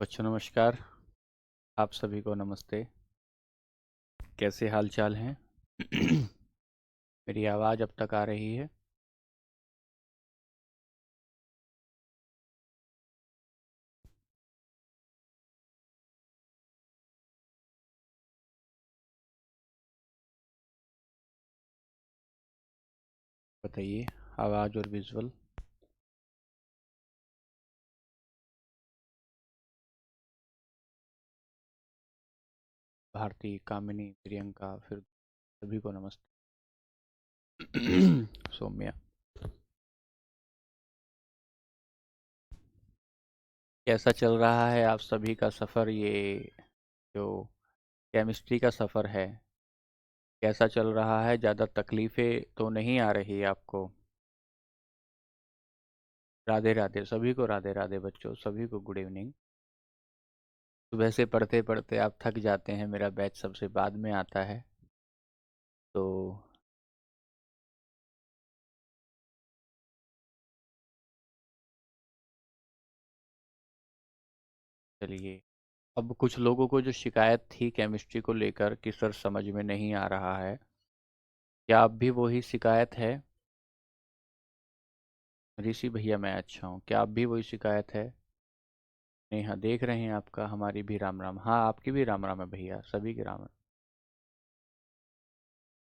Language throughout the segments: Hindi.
बच्चों नमस्कार। आप सभी को नमस्ते। कैसे हाल चाल हैं? मेरी आवाज़ अब तक आ रही है? बताइए। आवाज़ और विजुअल। भारती, कामिनी, प्रियंका, फिर सभी को नमस्ते। सौम्या, कैसा चल रहा है आप सभी का सफ़र? ये जो केमिस्ट्री का सफ़र है, कैसा चल रहा है? ज़्यादा तकलीफ़ें तो नहीं आ रही आपको? राधे राधे सभी को, राधे राधे बच्चों सभी को, गुड इवनिंग। सुबह से पढ़ते पढ़ते आप थक जाते हैं, मेरा बैच सबसे बाद में आता है तो चलिए। अब कुछ लोगों को जो शिकायत थी केमिस्ट्री को लेकर कि सर समझ में नहीं आ रहा है, क्या अब भी वही शिकायत है? ऋषि भैया मैं अच्छा हूँ, क्या अब भी वही शिकायत है? नहीं, हाँ देख रहे हैं आपका, हमारी भी राम राम। हाँ आपकी भी राम राम है भैया, सभी की राम राम।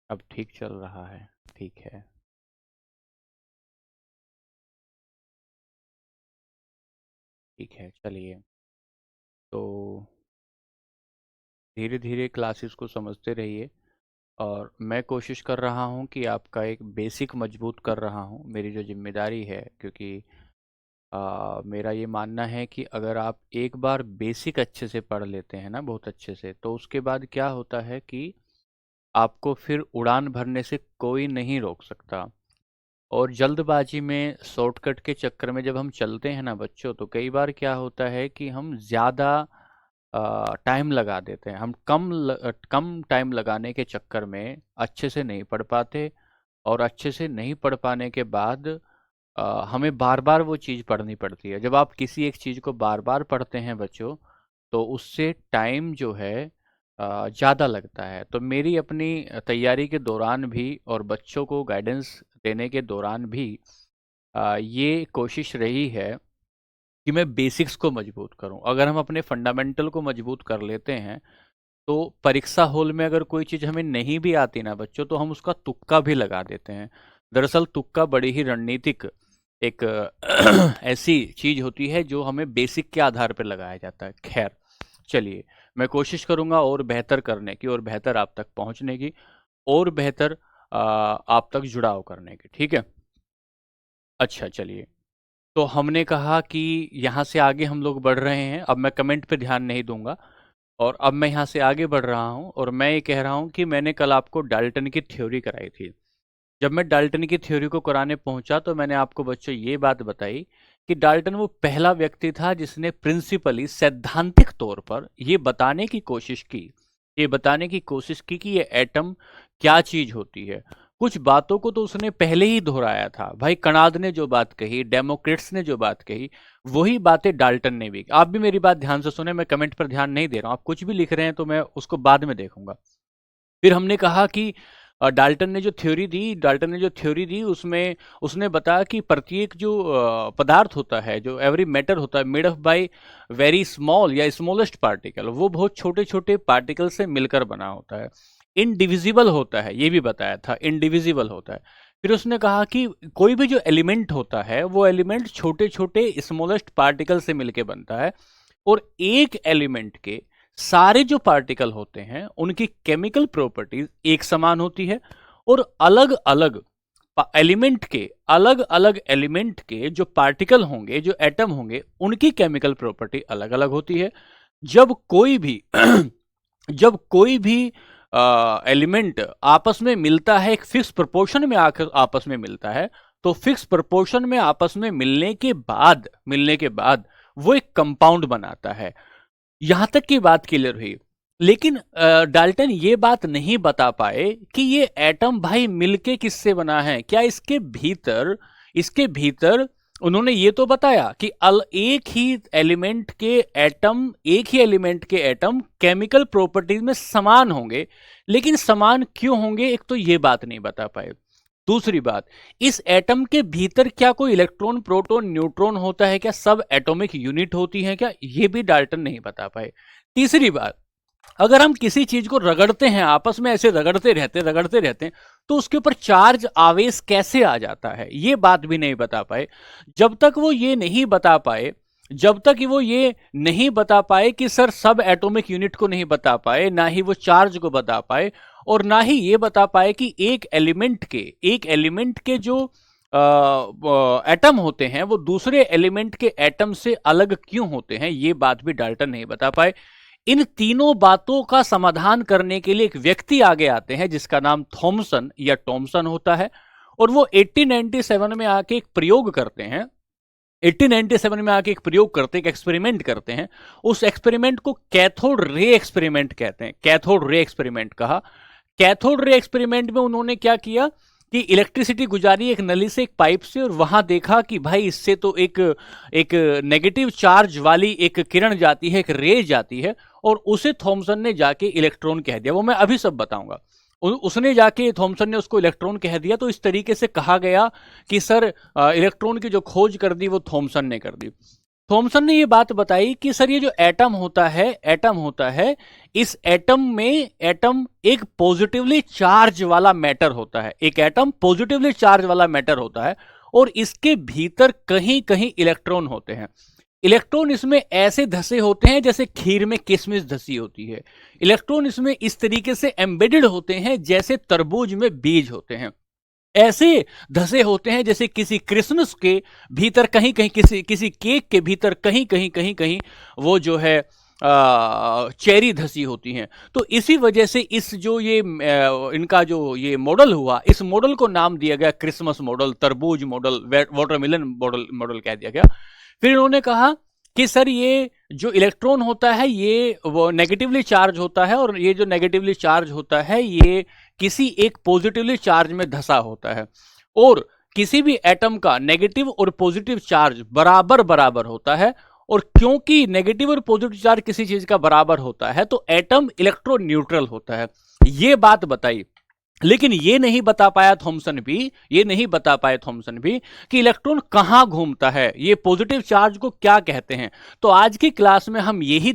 अब ठीक चल रहा है? ठीक है। ठीक है चलिए। तो धीरे धीरे क्लासेस को समझते रहिए, और मैं कोशिश कर रहा हूँ कि आपका एक बेसिक मजबूत कर रहा हूँ, मेरी जो जिम्मेदारी है, क्योंकि मेरा ये मानना है कि अगर आप एक बार बेसिक अच्छे से पढ़ लेते हैं ना, बहुत अच्छे से, तो उसके बाद क्या होता है कि आपको फिर उड़ान भरने से कोई नहीं रोक सकता। और जल्दबाजी में, शॉर्टकट के चक्कर में जब हम चलते हैं ना बच्चों, तो कई बार क्या होता है कि हम ज़्यादा टाइम लगा देते हैं। हम कम टाइम लगाने के चक्कर में अच्छे से नहीं पढ़ पाते, और अच्छे से नहीं पढ़ पाने के बाद हमें बार बार वो चीज़ पढ़नी पड़ती है। जब आप किसी एक चीज़ को बार बार पढ़ते हैं बच्चों, तो उससे टाइम जो है ज़्यादा लगता है। तो मेरी अपनी तैयारी के दौरान भी और बच्चों को गाइडेंस देने के दौरान भी ये कोशिश रही है कि मैं बेसिक्स को मजबूत करूं। अगर हम अपने फंडामेंटल को मजबूत कर लेते हैं, तो परीक्षा हॉल में अगर कोई चीज़ हमें नहीं भी आती ना बच्चों, तो हम उसका तुक्का भी लगा देते हैं। दरअसल तुक्का बड़ी ही रणनीतिक एक ऐसी चीज होती है जो हमें बेसिक के आधार पर लगाया जाता है। खैर चलिए, मैं कोशिश करूंगा और बेहतर करने की, और बेहतर आप तक पहुंचने की, और बेहतर आप तक जुड़ाव करने की। ठीक है? अच्छा चलिए। तो हमने कहा कि यहाँ से आगे हम लोग बढ़ रहे हैं। अब मैं कमेंट पे ध्यान नहीं दूंगा, और अब मैं यहाँ से आगे बढ़ रहा हूँ, और मैं ये कह रहा हूँ कि मैंने कल आपको डाल्टन की थ्योरी कराई थी। जब मैं डाल्टन की थ्योरी को कराने पहुंचा, तो मैंने आपको बच्चों ये बात बताई कि डाल्टन वो पहला व्यक्ति था जिसने प्रिंसिपली, सैद्धांतिक तौर पर ये बताने की कोशिश की कि ये एटम क्या चीज होती है। कुछ बातों को तो उसने पहले ही दोहराया था भाई। कणाद ने जो बात कही, डेमोक्रिट्स ने जो बात कही, वही बातें डाल्टन ने भी। आप भी मेरी बात ध्यान से सुने, मैं कमेंट पर ध्यान नहीं दे रहा हूं। आप कुछ भी लिख रहे हैं तो मैं उसको बाद में देखूंगा। फिर हमने कहा कि डाल्टन ने जो थ्योरी दी उसमें उसने बताया कि प्रत्येक जो पदार्थ होता है, जो एवरी मैटर होता है, made of by very small या स्मॉलेस्ट पार्टिकल, वो बहुत छोटे छोटे पार्टिकल से मिलकर बना होता है। इनडिविजिबल होता है, ये भी बताया था, इनडिविजिबल होता है। फिर उसने कहा कि कोई भी जो एलिमेंट होता है, वो एलिमेंट छोटे छोटे स्मॉलेस्ट पार्टिकल से मिलकर बनता है, और एक एलिमेंट के सारे जो पार्टिकल होते हैं उनकी केमिकल प्रॉपर्टीज एक समान होती है, और अलग अलग एलिमेंट के जो पार्टिकल होंगे, जो एटम होंगे, उनकी केमिकल प्रॉपर्टी अलग अलग होती है। जब कोई भी जब कोई भी एलिमेंट आपस में मिलता है, एक फिक्स प्रोपोर्शन में आकर आपस में मिलता है, तो फिक्स प्रोपोर्शन में आपस में मिलने के बाद वो एक कंपाउंड बनाता है। यहां तक की बात क्लियर हुई। लेकिन डाल्टन ये बात नहीं बता पाए कि ये एटम भाई मिलके किससे बना है। क्या इसके भीतर उन्होंने ये तो बताया कि एक ही एलिमेंट के एटम केमिकल प्रॉपर्टीज में समान होंगे, लेकिन समान क्यों होंगे एक तो ये बात नहीं बता पाए। दूसरी बात, इस एटम के भीतर क्या कोई इलेक्ट्रॉन प्रोटॉन न्यूट्रॉन होता है क्या, सब एटॉमिक यूनिट होती है क्या, ये भी डाल्टन नहीं बता पाए। तीसरी बात, अगर हम किसी चीज को रगड़ते हैं, आपस में ऐसे रगड़ते रहते हैं, तो उसके ऊपर चार्ज आवेश कैसे आ जाता है, ये बात भी नहीं बता पाए। जब तक वो ये नहीं बता पाए जब तक वो ये नहीं बता पाए कि सर सब एटॉमिक यूनिट को नहीं बता पाए, ना ही वो चार्ज को बता पाए, और ना ही ये बता पाए कि एक एलिमेंट के जो एटम होते हैं वो दूसरे एलिमेंट के एटम से अलग क्यों होते हैं, ये बात भी डाल्टन नहीं बता पाए। इन तीनों बातों का समाधान करने के लिए एक व्यक्ति आगे आते हैं जिसका नाम थॉमसन या टॉमसन होता है, और वो 1897 में आके एक प्रयोग करते हैं। 1897 में आके एक प्रयोग करते हैं, एक एक्सपेरिमेंट करते हैं। उस एक्सपेरिमेंट को कैथोड रे एक्सपेरिमेंट कहते हैं। कैथोड रे एक्सपेरिमेंट कहा। कैथोड रे एक्सपेरिमेंट में उन्होंने क्या किया कि इलेक्ट्रिसिटी गुजारी एक नली से, एक पाइप से, और वहां देखा कि भाई इससे तो एक एक नेगेटिव चार्ज वाली एक किरण जाती है, एक रे जाती है, और उसे थॉमसन ने जाके इलेक्ट्रॉन कह दिया। वो मैं अभी सब बताऊंगा। उसने जाके, थॉमसन ने उसको इलेक्ट्रॉन कह दिया। तो इस तरीके से कहा गया कि सर इलेक्ट्रॉन की जो खोज कर दी वो थॉमसन ने कर दी। थॉमसन ने ये बात बताई कि सर ये जो एटम होता है, इस एटम एक पॉजिटिवली चार्ज वाला मैटर होता है। एक एटम पॉजिटिवली चार्ज वाला मैटर होता है, और इसके भीतर कहीं कहीं इलेक्ट्रॉन होते हैं। इलेक्ट्रॉन इसमें ऐसे धसे होते हैं जैसे खीर में किशमिश धसी होती है। इलेक्ट्रॉन इसमें इस तरीके से एम्बेडेड होते हैं जैसे तरबूज में बीज होते हैं। ऐसे धसे होते हैं जैसे किसी क्रिसमस के भीतर कहीं कहीं, किसी किसी केक के भीतर कहीं कहीं कहीं कहीं वो जो है चेरी धसी होती हैं। तो इसी वजह से इस जो ये इनका जो ये मॉडल हुआ, इस मॉडल को नाम दिया गया क्रिसमस मॉडल, तरबूज मॉडल, वाटरमेलन मॉडल कह दिया गया। फिर इन्होंने कहा कि सर ये जो इलेक्ट्रॉन होता है ये वो नेगेटिवली चार्ज होता है, और ये जो नेगेटिवली चार्ज होता है ये किसी एक पॉजिटिवली चार्ज में धसा होता है, और किसी भी एटम का नेगेटिव और पॉजिटिव चार्ज बराबर बराबर होता है। और क्योंकि नेगेटिव और पॉजिटिव चार्ज किसी चीज का बराबर होता है तो एटम इलेक्ट्रो न्यूट्रल होता है। ये बात बताई। लेकिन ये नहीं बता पाए थॉमसन भी कि इलेक्ट्रॉन कहां घूमता है, ये पॉजिटिव चार्ज को क्या कहते हैं। तो आज की क्लास में हम यही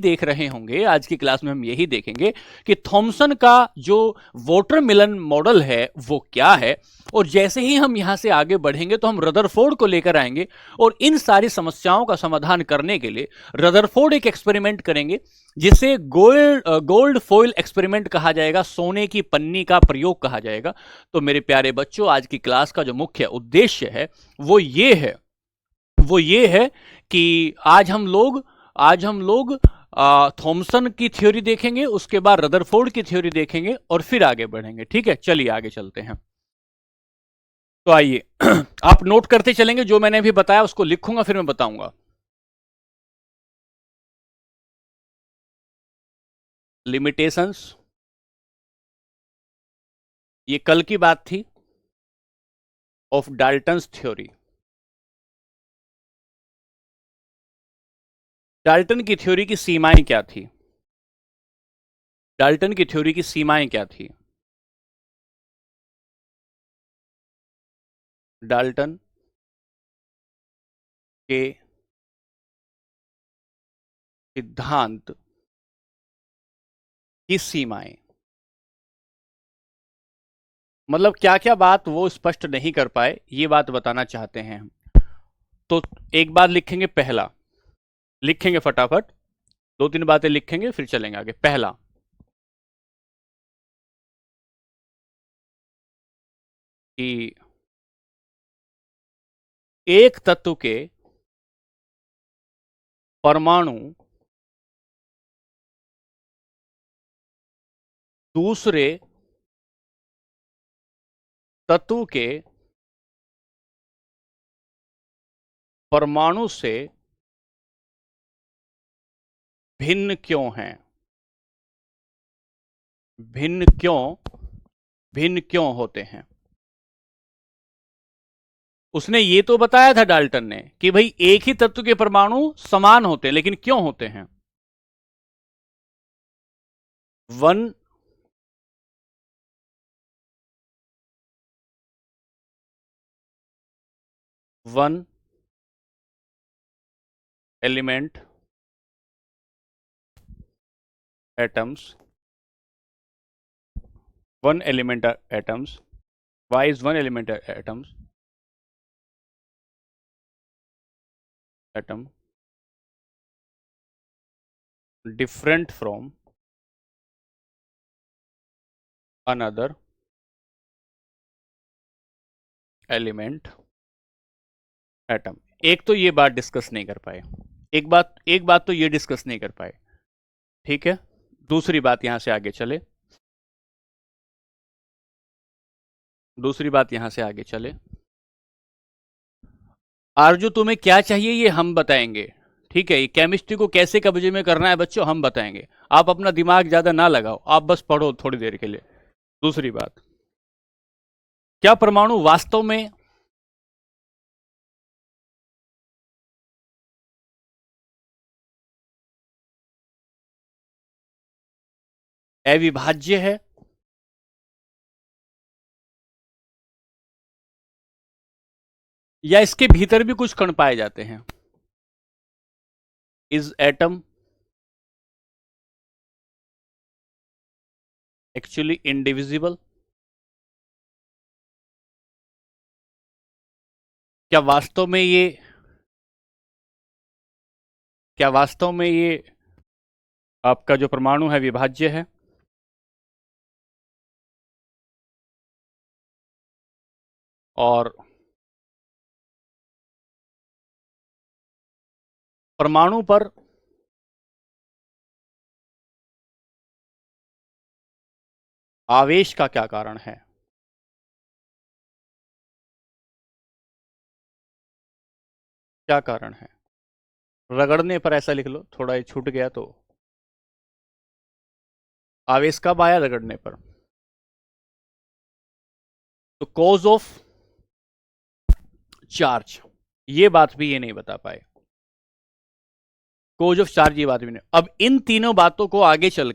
देखेंगे कि थॉमसन का जो वाटरमेलन मॉडल है वो क्या है। और जैसे ही हम यहां से आगे बढ़ेंगे तो हम रदरफोर्ड को लेकर आएंगे, और इन सारी समस्याओं का समाधान करने के लिए रदरफोर्ड एक एक्सपेरिमेंट करेंगे जिसे गोल्ड फॉइल एक्सपेरिमेंट कहा जाएगा, सोने की पन्नी का प्रयोग कहा जाएगा। तो मेरे प्यारे बच्चों, आज की क्लास का जो मुख्य उद्देश्य है वो ये है कि आज हम लोग थॉमसन की थ्योरी देखेंगे, उसके बाद रदरफोर्ड की थ्योरी देखेंगे, और फिर आगे बढ़ेंगे। ठीक है, चलिए आगे चलते हैं। तो आइए आप नोट करते चलेंगे, जो मैंने अभी बताया उसको लिखूंगा फिर मैं बताऊंगा। लिमिटेशंस, ये कल की बात थी, ऑफ डाल्टन्स थ्योरी। डाल्टन की थ्योरी की सीमाएं क्या थी? डाल्टन की थ्योरी की सीमाएं क्या थी? डाल्टन के सिद्धांत की सीमाएं, मतलब क्या क्या बात वो स्पष्ट नहीं कर पाए, ये बात बताना चाहते हैं हम। तो एक बार लिखेंगे, पहला लिखेंगे फटाफट, दो तीन बातें लिखेंगे फिर चलेंगे आगे। पहला, कि एक तत्व के परमाणु दूसरे तत्व के परमाणु से भिन्न क्यों हैं? भिन्न क्यों होते हैं? उसने ये तो बताया था डाल्टन ने कि भाई एक ही तत्व के परमाणु समान होते हैं, लेकिन क्यों होते हैं? One one element atoms, one element atoms, why is one element atom different from another element atom? एक तो ये बात डिस्कस नहीं कर पाए, एक बात तो ये डिस्कस नहीं कर पाए, ठीक है। दूसरी बात यहां से आगे चले, दूसरी बात यहां से आगे चले। आरजू तुम्हें क्या चाहिए ये हम बताएंगे, ठीक है। ये केमिस्ट्री को कैसे कब्जे में करना है बच्चों हम बताएंगे, आप अपना दिमाग ज्यादा ना लगाओ, आप बस पढ़ो थोड़ी देर के लिए। दूसरी बात, क्या परमाणु वास्तव में अविभाज्य है? या इसके भीतर भी कुछ कण पाए जाते हैं? Is atom actually indivisible? क्या वास्तव में ये क्या वास्तव में ये आपका जो परमाणु है विभाज्य है? और परमाणु पर आवेश का क्या कारण है? क्या कारण है? रगड़ने पर ऐसा लिख लो, थोड़ा ये छूट गया तो। आवेश कब आया? रगड़ने पर। तो कॉज ऑफ चार्ज, ये बात भी ये नहीं बता पाए। कॉज ऑफ चार्ज ये बात भी नहीं। अब इन तीनों बातों को आगे चल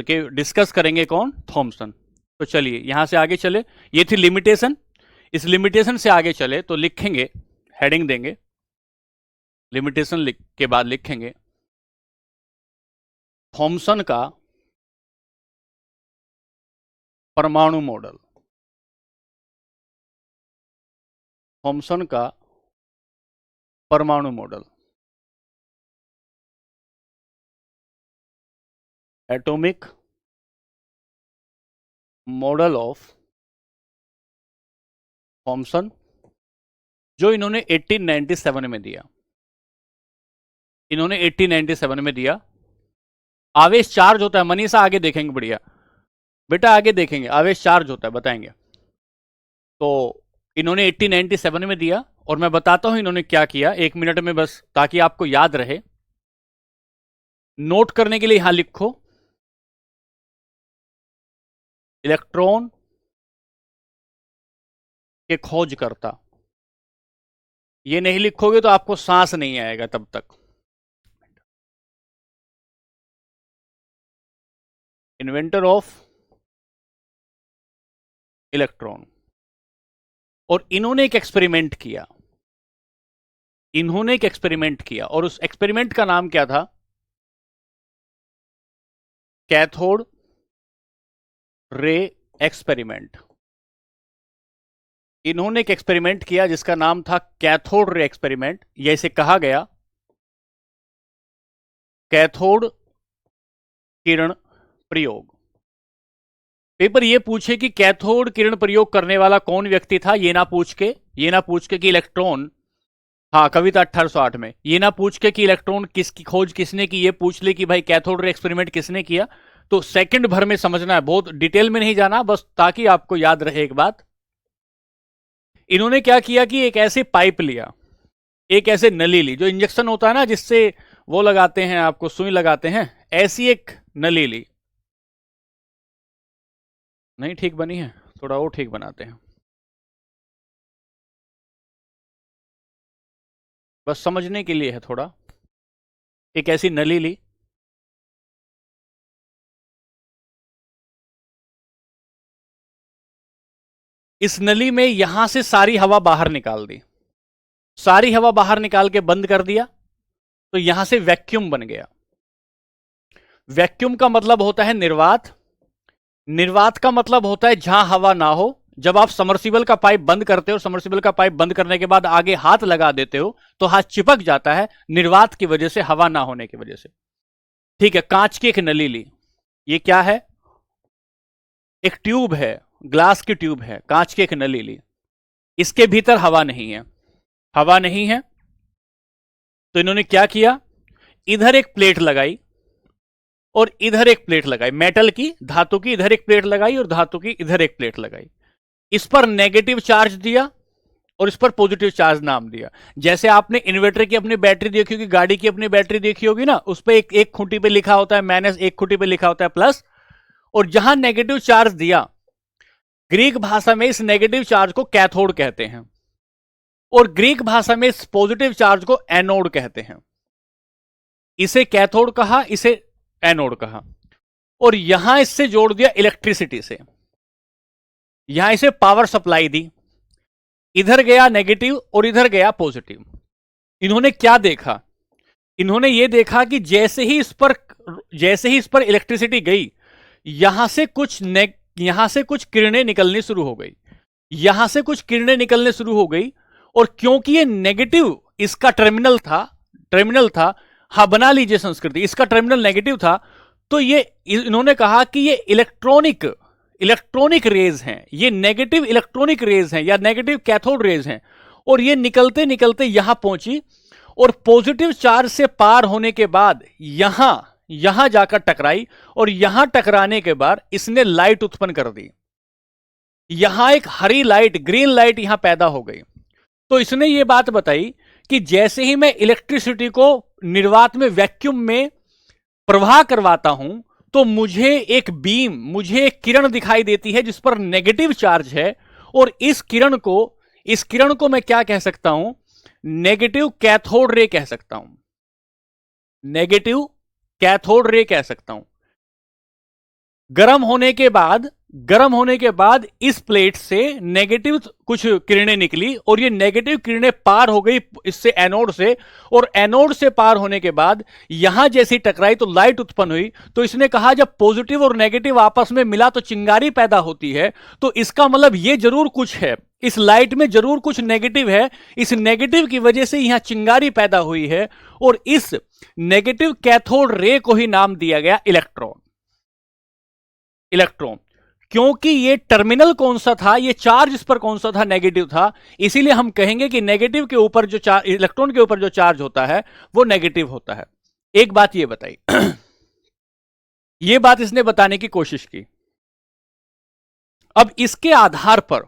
के डिस्कस करेंगे कौन? थॉमसन। तो चलिए यहां से आगे चले, ये थी लिमिटेशन। इस लिमिटेशन से आगे चले तो लिखेंगे, हेडिंग देंगे, लिमिटेशन लिख के बाद लिखेंगे थॉमसन का परमाणु मॉडल। थॉमसन का परमाणु model, atomic model of Thomson, जो इन्होंने 1897 में दिया। इन्होंने 1897 में दिया। आवेश चार्ज होता है, मनीषा आगे देखेंगे, बढ़िया बेटा आगे देखेंगे, आवेश चार्ज होता है बताएंगे। तो इन्होंने 1897 में दिया, और मैं बताता हूं इन्होंने क्या किया 1 मिनट में, बस ताकि आपको याद रहे। नोट करने के लिए यहां लिखो, इलेक्ट्रॉन के खोजकर्ता। ये नहीं लिखोगे तो आपको सांस नहीं आएगा तब तक। Inventor of electron. और इन्होंने एक एक्सपेरिमेंट किया, और उस एक्सपेरिमेंट का नाम क्या था? Cathode ray experiment. इन्होंने एक एक्सपेरिमेंट किया जिसका नाम था कैथोड रे एक्सपेरिमेंट, या इसे कहा गया कैथोड किरण प्रयोग। पेपर ये पूछे कि कैथोड किरण प्रयोग करने वाला कौन व्यक्ति था, ये ना पूछ के कि इलेक्ट्रॉन, हाँ कविता 1808 में, ये ना पूछ के कि इलेक्ट्रॉन किसकी खोज किसने की, ये पूछ ले कि भाई कैथोड रे एक्सपेरिमेंट किसने किया। तो सेकंड भर में समझना है, बहुत डिटेल में नहीं जाना, बस ताकि आपको याद रहे एक बात। इन्होंने क्या किया कि एक ऐसे पाइप लिया, एक ऐसे नली ली, जो इंजेक्शन होता है ना जिससे वो लगाते हैं, आपको सुई लगाते हैं, ऐसी एक नली ली। नहीं ठीक बनी है, थोड़ा और ठीक बनाते हैं। बस समझने के लिए है थोड़ा। एक ऐसी नली ली, इस नली में यहां से सारी हवा बाहर निकाल दी, सारी हवा बाहर निकाल के बंद कर दिया, तो यहां से वैक्यूम बन गया। वैक्यूम का मतलब होता है निर्वात, निर्वात का मतलब होता है जहां हवा ना हो। जब आप समर्सिबल का पाइप बंद करते हो, समर्सिबल का पाइप बंद करने के बाद आगे हाथ लगा देते हो तो हाथ चिपक जाता है, निर्वात की वजह से, हवा ना होने की वजह से। ठीक है, कांच की एक नली ली, ये क्या है, एक ट्यूब है, ग्लास की ट्यूब है, कांच की एक नली ली, इसके भीतर हवा नहीं है, हवा नहीं है, तो इन्होंने क्या किया, इधर एक प्लेट लगाई और इधर एक प्लेट लगाई, मेटल की, धातु की, इधर एक प्लेट लगाई और धातु की इधर एक प्लेट लगाई। इस पर नेगेटिव चार्ज दिया और इस पर पॉजिटिव चार्ज नाम दिया। जैसे आपने इन्वर्टर की अपनी बैटरी देखी होगी, गाड़ी की अपनी बैटरी देखी होगी ना, उस पर एक खूंटी पे लिखा होता है माइनस, एक खूंटी पे लिखा होता है प्लस। और जहां नेगेटिव चार्ज दिया, ग्रीक भाषा में इस नेगेटिव चार्ज को कैथोड कहते हैं और ग्रीक भाषा में इस पॉजिटिव चार्ज को एनोड कहते हैं। इसे कैथोड कहा, इसे एनोड कहा। और यहां इससे जोड़ दिया इलेक्ट्रिसिटी से, यहां इसे पावर सप्लाई दी, इधर गया नेगेटिव और इधर गया पॉजिटिव। इन्होंने क्या देखा, इन्होंने ये देखा कि जैसे ही इस पर इलेक्ट्रिसिटी गई, यहां से यहां से कुछ किरणें निकलनी शुरू हो गई, यहां से कुछ किरणें निकलने शुरू हो गई। और क्योंकि ये नेगेटिव इसका टर्मिनल था, हाँ बना लीजिए संस्कृति, इसका टर्मिनल नेगेटिव था, तो ये इन्होंने कहा कि ये इलेक्ट्रॉनिक रेज हैं, ये नेगेटिव इलेक्ट्रॉनिक रेज हैं या नेगेटिव कैथोड रेज हैं। और ये निकलते निकलते यहां पहुंची और पॉजिटिव चार्ज से पार होने के बाद यहां जाकर टकराई और यहां टकराने के बाद इसने लाइट उत्पन्न कर दी। यहां एक हरी लाइट, ग्रीन लाइट यहां पैदा हो गई। तो इसने यह बात बताई कि जैसे ही मैं इलेक्ट्रिसिटी को निर्वात में, वैक्यूम में प्रवाह करवाता हूं, तो मुझे एक किरण दिखाई देती है जिस पर नेगेटिव चार्ज है। और इस किरण को मैं क्या कह सकता हूं, नेगेटिव कैथोड रे कह सकता हूं, नेगेटिव कैथोड रे कह सकता हूं। गर्म होने के बाद इस प्लेट से नेगेटिव कुछ किरणें निकली और ये नेगेटिव किरणें पार हो गई इससे एनोड से, और एनोड से पार होने के बाद यहां जैसी टकराई तो लाइट उत्पन्न हुई। तो इसने कहा जब पॉजिटिव और नेगेटिव आपस में मिला तो चिंगारी पैदा होती है, तो इसका मतलब ये जरूर कुछ है, इस लाइट में जरूर कुछ नेगेटिव है, इस नेगेटिव की वजह से यहां चिंगारी पैदा हुई है। और इस नेगेटिव कैथोड रे को ही नाम दिया गया इलेक्ट्रॉन। क्योंकि ये टर्मिनल कौन सा था, ये चार्ज इस पर कौन सा था, नेगेटिव था, इसीलिए हम कहेंगे कि नेगेटिव के ऊपर जो चार्ज, इलेक्ट्रॉन के ऊपर जो चार्ज होता है वो नेगेटिव होता है। एक बात ये बताई ये बात इसने बताने की कोशिश की। अब इसके आधार पर,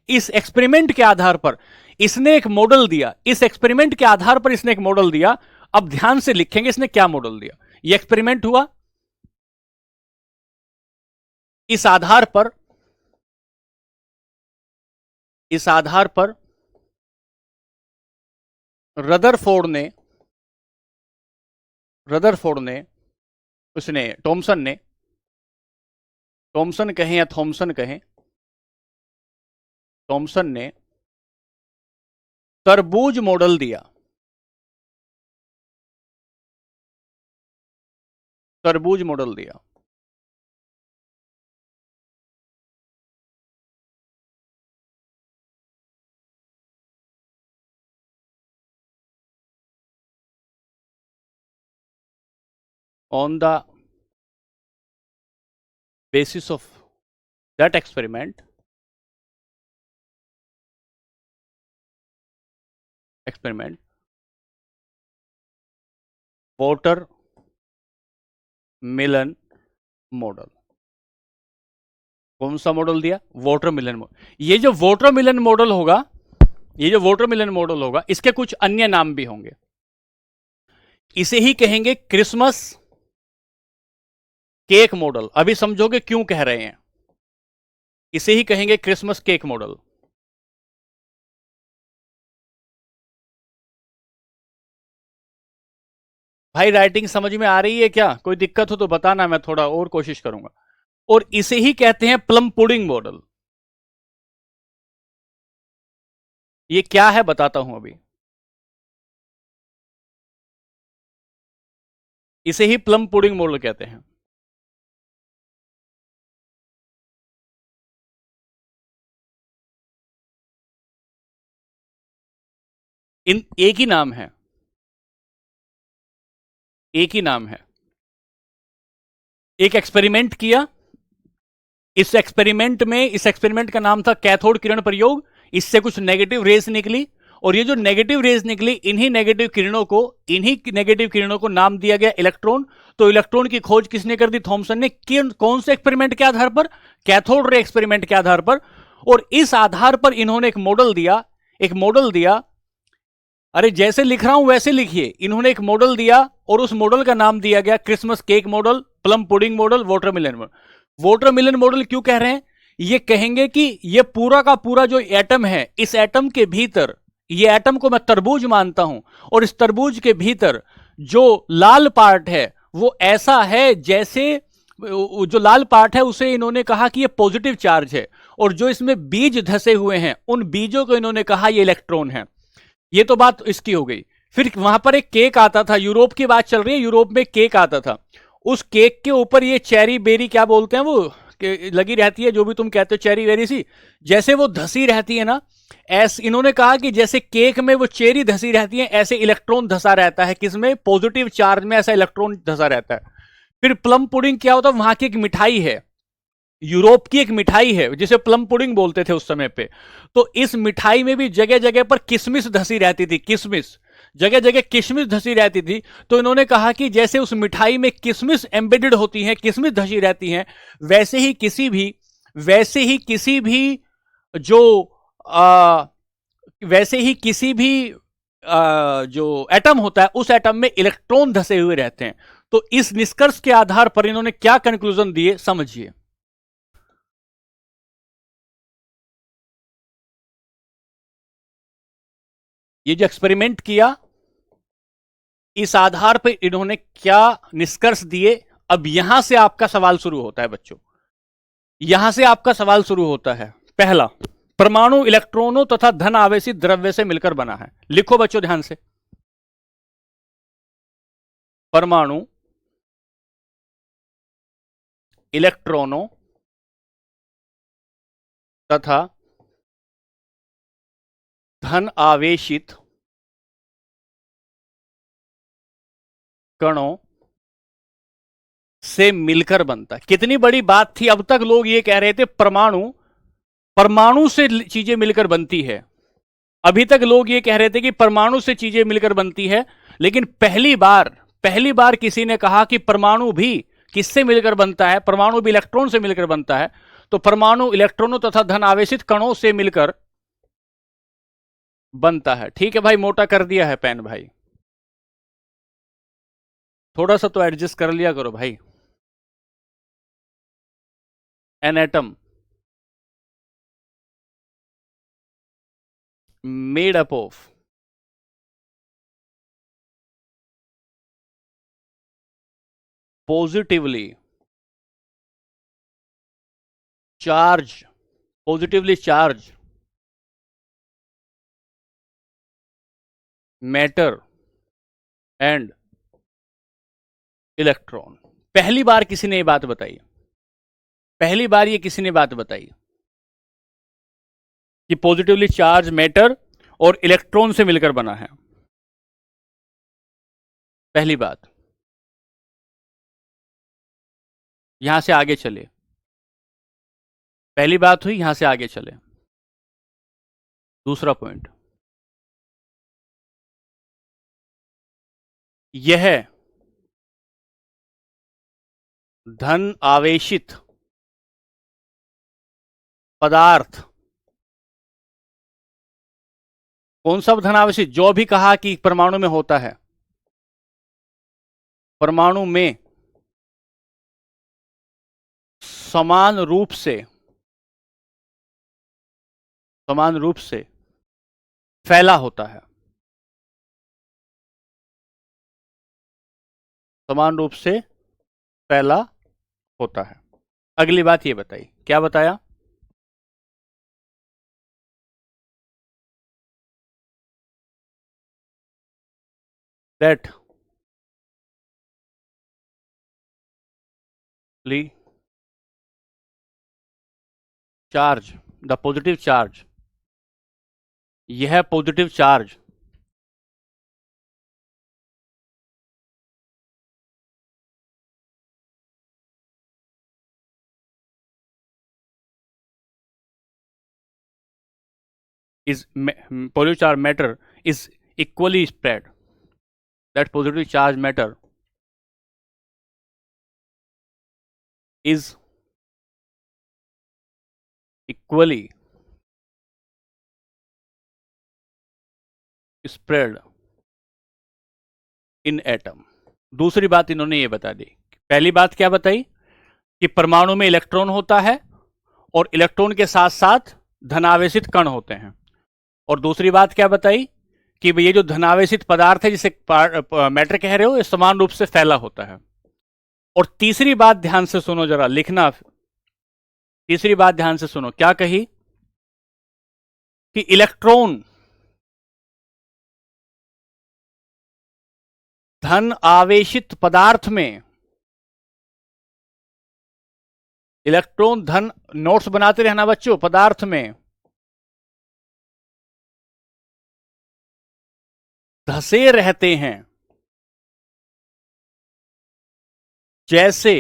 इस एक्सपेरिमेंट के आधार पर इसने एक मॉडल दिया, इस एक्सपेरिमेंट के आधार पर इसने एक मॉडल दिया। अब ध्यान से लिखेंगे इसने क्या मॉडल दिया। ये एक्सपेरिमेंट हुआ, इस आधार पर रदरफोर्ड ने उसने टॉमसन कहें या थॉमसन कहें, टॉमसन ने तरबूज मॉडल दिया, तरबूज मॉडल दिया। On the basis of that experiment, water Milan model. कौन सा मॉडल दिया, वाटरमेलन मॉडल। ये जो वाटरमेलन मॉडल होगा, इसके कुछ अन्य नाम भी होंगे। इसे ही कहेंगे क्रिसमस केक मॉडल। अभी समझोगे क्यों कह रहे हैं, इसे ही कहेंगे क्रिसमस केक मॉडल। भाई राइटिंग समझ में आ रही है क्या? कोई दिक्कत हो तो बताना, मैं थोड़ा और कोशिश करूंगा। और इसे ही कहते हैं प्लम पुडिंग मॉडल। ये क्या है बताता हूं अभी। इसे ही प्लम पुडिंग मॉडल कहते हैं। इन एक ही नाम है, एक ही नाम है। एक एक्सपेरिमेंट किया, इस एक्सपेरिमेंट का नाम था कैथोड किरण प्रयोग। इससे कुछ नेगेटिव रेस निकली, और ये जो नेगेटिव रेस निकली, इन्हीं नेगेटिव किरणों को नाम दिया गया इलेक्ट्रॉन। तो इलेक्ट्रॉन की खोज किसने कर दी? थॉमसन ने। कौन से एक्सपेरिमेंट के आधार पर? कैथोड रे एक्सपेरिमेंट के आधार पर। और इस आधार पर इन्होंने एक मॉडल दिया। अरे जैसे लिख रहा हूं वैसे लिखिए। इन्होंने एक मॉडल दिया, और उस मॉडल का नाम दिया गया Christmas cake model, plum pudding model, watermelon model. Watermelon model क्यों कह रहे हैं? ये कहेंगे कि ये पूरा का पूरा जो एटम है, इस एटम के भीतर, ये एटम को मैं तरबूज मानता हूं, और इस तरबूज के भीतर जो लाल पार्ट है वो ऐसा है जैसे, जो लाल पार्ट है उसे इन्होंने कहा कि ये पॉजिटिव चार्ज है, और जो इसमें बीज धसे हुए हैं उन बीजों को इन्होंने कहा ये इलेक्ट्रॉन है। ये तो बात इसकी हो गई। फिर वहां पर एक केक आता था, यूरोप की बात चल रही है, यूरोप में केक आता था। उस केक के ऊपर ये चेरी बेरी, क्या बोलते हैं वो, लगी रहती है, जो भी तुम कहते हो, चेरी बेरी सी, जैसे वो धसी रहती है ना, ऐसे इन्होंने कहा कि जैसे केक में वो चेरी धसी रहती है, ऐसे इलेक्ट्रॉन धसा रहता है। किसमें? पॉजिटिव चार्ज में ऐसा इलेक्ट्रॉन धसा रहता है। फिर प्लम पुडिंग क्या होता है? वहां की एक मिठाई है, यूरोप की एक मिठाई है जिसे प्लम पुडिंग बोलते थे उस समय पे। तो इस मिठाई में भी जगह जगह पर किशमिश धसी रहती थी, किशमिश, जगह जगह किशमिश धसी रहती थी। तो इन्होंने कहा कि जैसे उस मिठाई में किशमिश एम्बेडेड होती हैं, किशमिश धसी रहती हैं, वैसे ही किसी भी जो आ, वैसे ही किसी भी जो एटम होता है, उस एटम में इलेक्ट्रॉन धसे हुए रहते हैं। तो इस निष्कर्ष के आधार पर इन्होंने क्या कंक्लूजन दिए, समझिए। ये जो एक्सपेरिमेंट किया, इस आधार पर इन्होंने क्या निष्कर्ष दिए। अब यहां से आपका सवाल शुरू होता है बच्चों, यहां से आपका सवाल शुरू होता है। पहला, परमाणु इलेक्ट्रॉनों तथा धन आवेशित द्रव्य से मिलकर बना है। लिखो बच्चों ध्यान से। परमाणु इलेक्ट्रॉनों तथा धन आवेशित कणों से मिलकर बनता है। कितनी बड़ी बात थी। अब तक लोग ये कह रहे थे परमाणु, परमाणु से चीजें मिलकर बनती है। अभी तक लोग ये कह रहे थे कि परमाणु से चीजें मिलकर बनती है, लेकिन पहली बार किसी ने कहा कि परमाणु भी किससे मिलकर बनता है? परमाणु भी इलेक्ट्रॉन से मिलकर बनता है। तो परमाणु इलेक्ट्रॉनों तथा धन आवेशित कणों से मिलकर बनता है। ठीक है भाई, मोटा कर दिया है पेन भाई, थोड़ा सा तो एडजस्ट कर लिया करो भाई। N atom made up of positively charge positively charge matter and electron. पहली बार किसी ने ये बात बताई, पहली बार ये किसी ने बात बताई कि पॉजिटिवली चार्ज मैटर और इलेक्ट्रॉन से मिलकर बना है। पहली बात। यहां से आगे चले, पहली बात हुई, यहां से आगे चले। दूसरा पॉइंट, यह धन आवेशित पदार्थ, कौन सा धन आवेशित? जो भी कहा कि परमाणु में होता है, परमाणु में समान रूप से, समान रूप से फैला होता है। समान रूप से फैला होता है। अगली बात ये बताइए, क्या बताया? दैट ली चार्ज, द पॉजिटिव चार्ज, यह positive charge is positive charge matter is equally spread. That positive charge matter is equally spread in atom. दूसरी बात इन्होंने ये बता दी। पहली बात क्या बताई कि परमाणु में इलेक्ट्रॉन होता है और इलेक्ट्रॉन के साथ साथ धनावेशित कण होते हैं। और दूसरी बात क्या बताई कि ये जो धनावेशित पदार्थ है जिसे मैटर कह रहे हो, ये समान रूप से फैला होता है। और तीसरी बात ध्यान से सुनो, जरा लिखना। तीसरी बात ध्यान से सुनो, क्या कही कि इलेक्ट्रॉन धन आवेशित पदार्थ में, इलेक्ट्रॉन धन, नोट्स बनाते रहना बच्चों, पदार्थ में धसे रहते हैं जैसे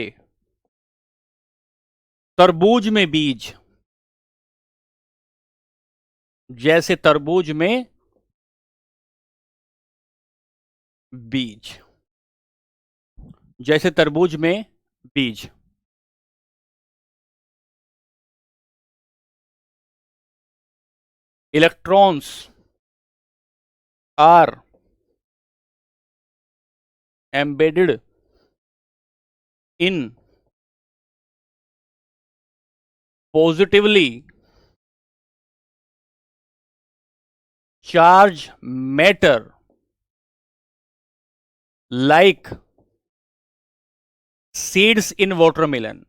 तरबूज में बीज, जैसे तरबूज में बीज, जैसे तरबूज में बीज। Electrons are embedded in positively charged matter like seeds in watermelon.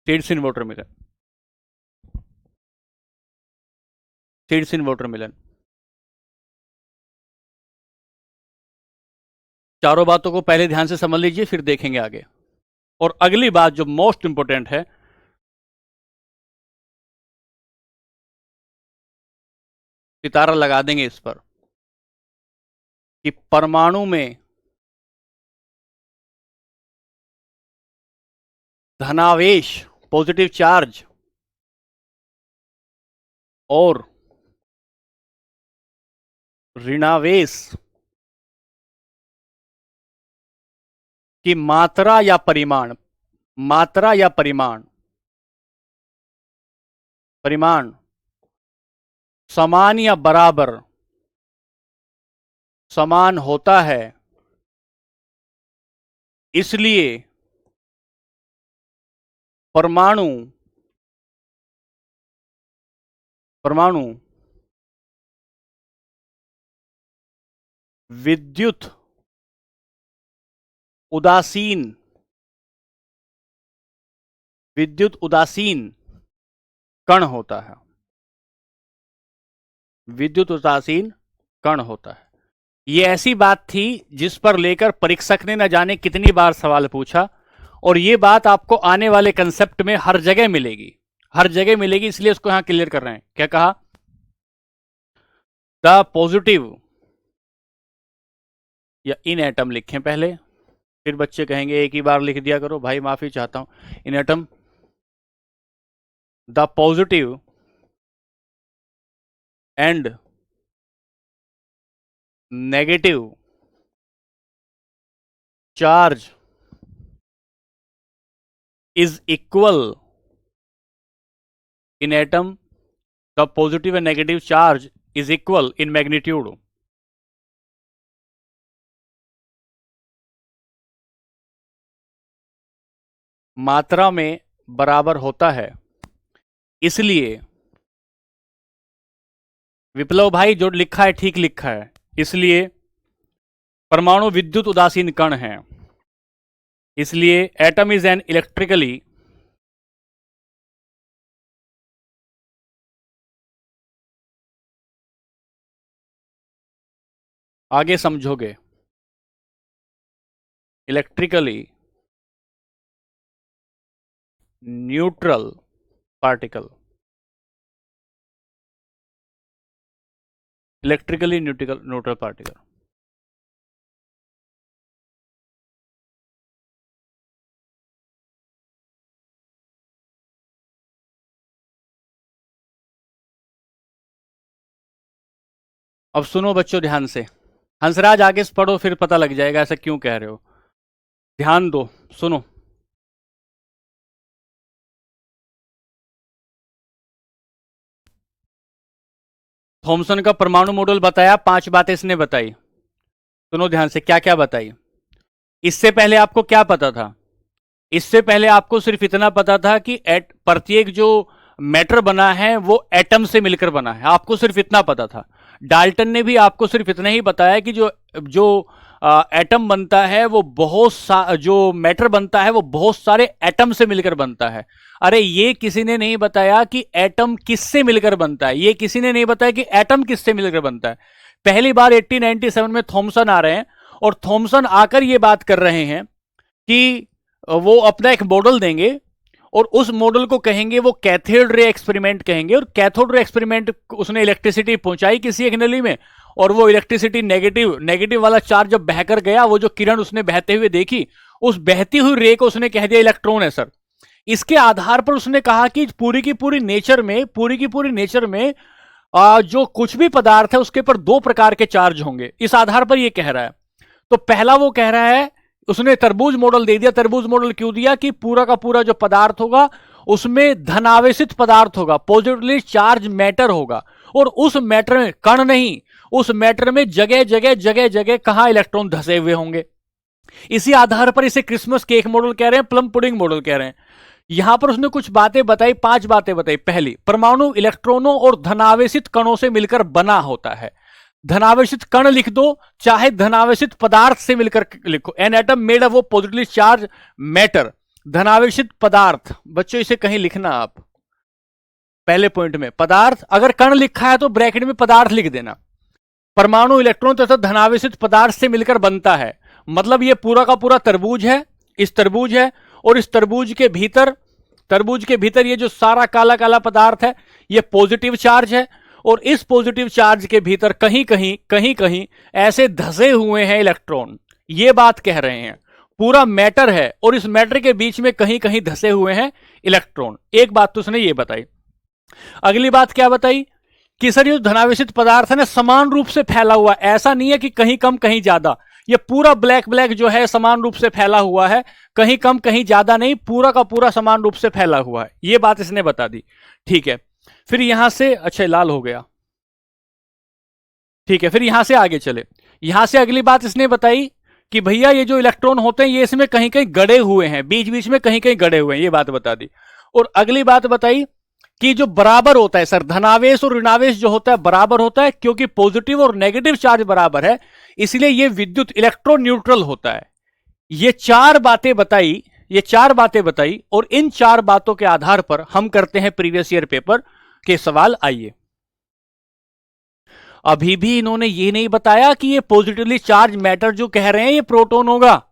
Seeds in watermelon. Seeds in watermelon. चारों बातों को पहले ध्यान से समझ लीजिए, फिर देखेंगे आगे। और अगली बात जो मोस्ट इंपोर्टेंट है, सितारा लगा देंगे इस पर, कि परमाणु में धनावेश, पॉजिटिव चार्ज, और ऋणावेश की मात्रा या परिमाण, मात्रा या परिमाण, परिमाण समान या बराबर, समान होता है। इसलिए परमाणु, परमाणु विद्युत उदासीन, विद्युत उदासीन कण होता है। विद्युत उदासीन कण होता है। यह ऐसी बात थी जिस पर लेकर परीक्षक ने न जाने कितनी बार सवाल पूछा, और यह बात आपको आने वाले कंसेप्ट में हर जगह मिलेगी, हर जगह मिलेगी, इसलिए उसको यहां क्लियर कर रहे हैं। क्या कहा? द पॉजिटिव, या इन एटम लिखें पहले, फिर बच्चे कहेंगे एक ही बार लिख दिया करो। भाई माफी चाहता हूं। In atom, the positive and negative charge is equal in atom. The positive and negative charge is equal in magnitude. मात्रा में बराबर होता है, इसलिए विप्लव भाई जो लिखा है ठीक लिखा है, इसलिए परमाणु विद्युत उदासीन कण है, इसलिए एटम इज एन इलेक्ट्रिकली आगे समझोगे, electrically neutral particle, electrically neutral particle. अब सुनो बच्चों ध्यान से, हंसराज आगे से पढ़ो फिर पता लग जाएगा ऐसा क्यों कह रहे हो। ध्यान दो, सुनो। थॉमसन का परमाणु मॉडल बताया, 5 बातें इसने बताई। सुनो ध्यान से, क्या क्या बताई। इससे पहले आपको क्या पता था? इससे पहले आपको सिर्फ इतना पता था कि प्रत्येक जो मैटर बना है वो एटम से मिलकर बना है, आपको सिर्फ इतना पता था। डाल्टन ने भी आपको सिर्फ इतना ही बताया कि जो जो एटम बनता है वो जो मैटर बनता है वो बहुत सारे एटम से मिलकर बनता है। अरे ये किसी ने नहीं बताया कि एटम किससे मिलकर बनता है, ये किसी ने नहीं बताया कि एटम किससे मिलकर बनता है। पहली बार 1897 में थॉमसन आ रहे हैं और थॉमसन आकर ये बात कर रहे हैं कि वो अपना एक मॉडल देंगे और उस मॉडल को कहेंगे वो कैथोड रे एक्सपेरिमेंट कहेंगे। और कैथोड रे एक्सपेरिमेंट उसने इलेक्ट्रिसिटी पहुंचाई किसी एक नली में, और वो इलेक्ट्रिसिटी नेगेटिव वाला चार्ज जब बहकर गया, वो जो किरण उसने बहते हुए देखी, उस बहती हुई रे को उसने कह दिया इलेक्ट्रॉन है सर। इसके आधार पर उसने कहा कि पूरी की पूरी नेचर में जो कुछ भी पदार्थ है उसके ऊपर 2 प्रकार के चार्ज होंगे। इस आधार पर यह कह रहा है। तो पहला वो कह रहा है, उसने तरबूज मॉडल दे दिया। तरबूज मॉडल क्यों दिया? कि पूरा का पूरा जो पदार्थ होगा उसमें धनावेशित पदार्थ होगा, पॉजिटिवली चार्ज मैटर होगा, और उस मैटर में कण नहीं, उस मैटर में जगह जगह कहां इलेक्ट्रॉन धसे हुए होंगे। इसी आधार पर इसे क्रिसमस केक मॉडल कह रहे हैं, प्लम पुडिंग मॉडल कह रहे हैं। यहां पर उसने कुछ बातें बताई, 5 बातें बताई। पहली, परमाणु इलेक्ट्रॉनों और धनावेशित कणों से मिलकर बना होता है। धनावेशित कण लिख दो, चाहे धनावेशित पदार्थ से मिलकर लिखो। An atom made of positively charge matter, धनावेशित पदार्थ। बच्चों इसे कहीं लिखना आप पहले पॉइंट में, पदार्थ। अगर कण लिखा है तो ब्रैकेट में पदार्थ लिख देना। परमाणु इलेक्ट्रॉन तथा धनावेशित पदार्थ से मिलकर बनता है, मतलब यह पूरा का पूरा तरबूज है, इस तरबूज है, और इस तरबूज के भीतर ये जो सारा काला काला पदार्थ है ये पॉजिटिव चार्ज है, और इस पॉजिटिव चार्ज के भीतर कहीं कहीं ऐसे धसे हुए हैं इलेक्ट्रॉन। ये बात कह रहे हैं, पूरा मैटर है और इस मैटर के बीच में कहीं कहीं धसे हुए हैं इलेक्ट्रॉन। एक बात तो उसने ये बताई। अगली बात क्या बताई? कि सर ये धनावेशित पदार्थ है ना समान रूप से फैला हुआ, ऐसा नहीं है कि कहीं कम कहीं ज्यादा। ये पूरा ब्लैक जो है समान रूप से फैला हुआ है, कहीं कम कहीं ज्यादा नहीं, पूरा का पूरा समान रूप से फैला हुआ है। ये बात इसने बता दी। ठीक है, फिर यहां से, अच्छा लाल हो गया, ठीक है, फिर यहां से आगे चले। यहां से अगली बात इसने बताई कि भैया ये जो इलेक्ट्रॉन होते हैं ये इसमें कहीं कहीं गड़े हुए हैं, बीच बीच में कहीं कहीं गड़े हुए हैं, ये बात बता दी। और अगली बात बताई कि जो बराबर होता है सर, धनावेश और ऋणावेश जो होता है बराबर होता है, क्योंकि पॉजिटिव और नेगेटिव चार्ज बराबर है, इसलिए ये विद्युत इलेक्ट्रॉन न्यूट्रल होता है। ये 4 बातें बताई, और इन 4 बातों के आधार पर हम करते हैं प्रीवियस ईयर पेपर के सवाल। आइए, अभी भी इन्होंने ये नहीं बताया कि ये पॉजिटिवली चार्ज मैटर जो कह रहे हैं ये प्रोटॉन होगा।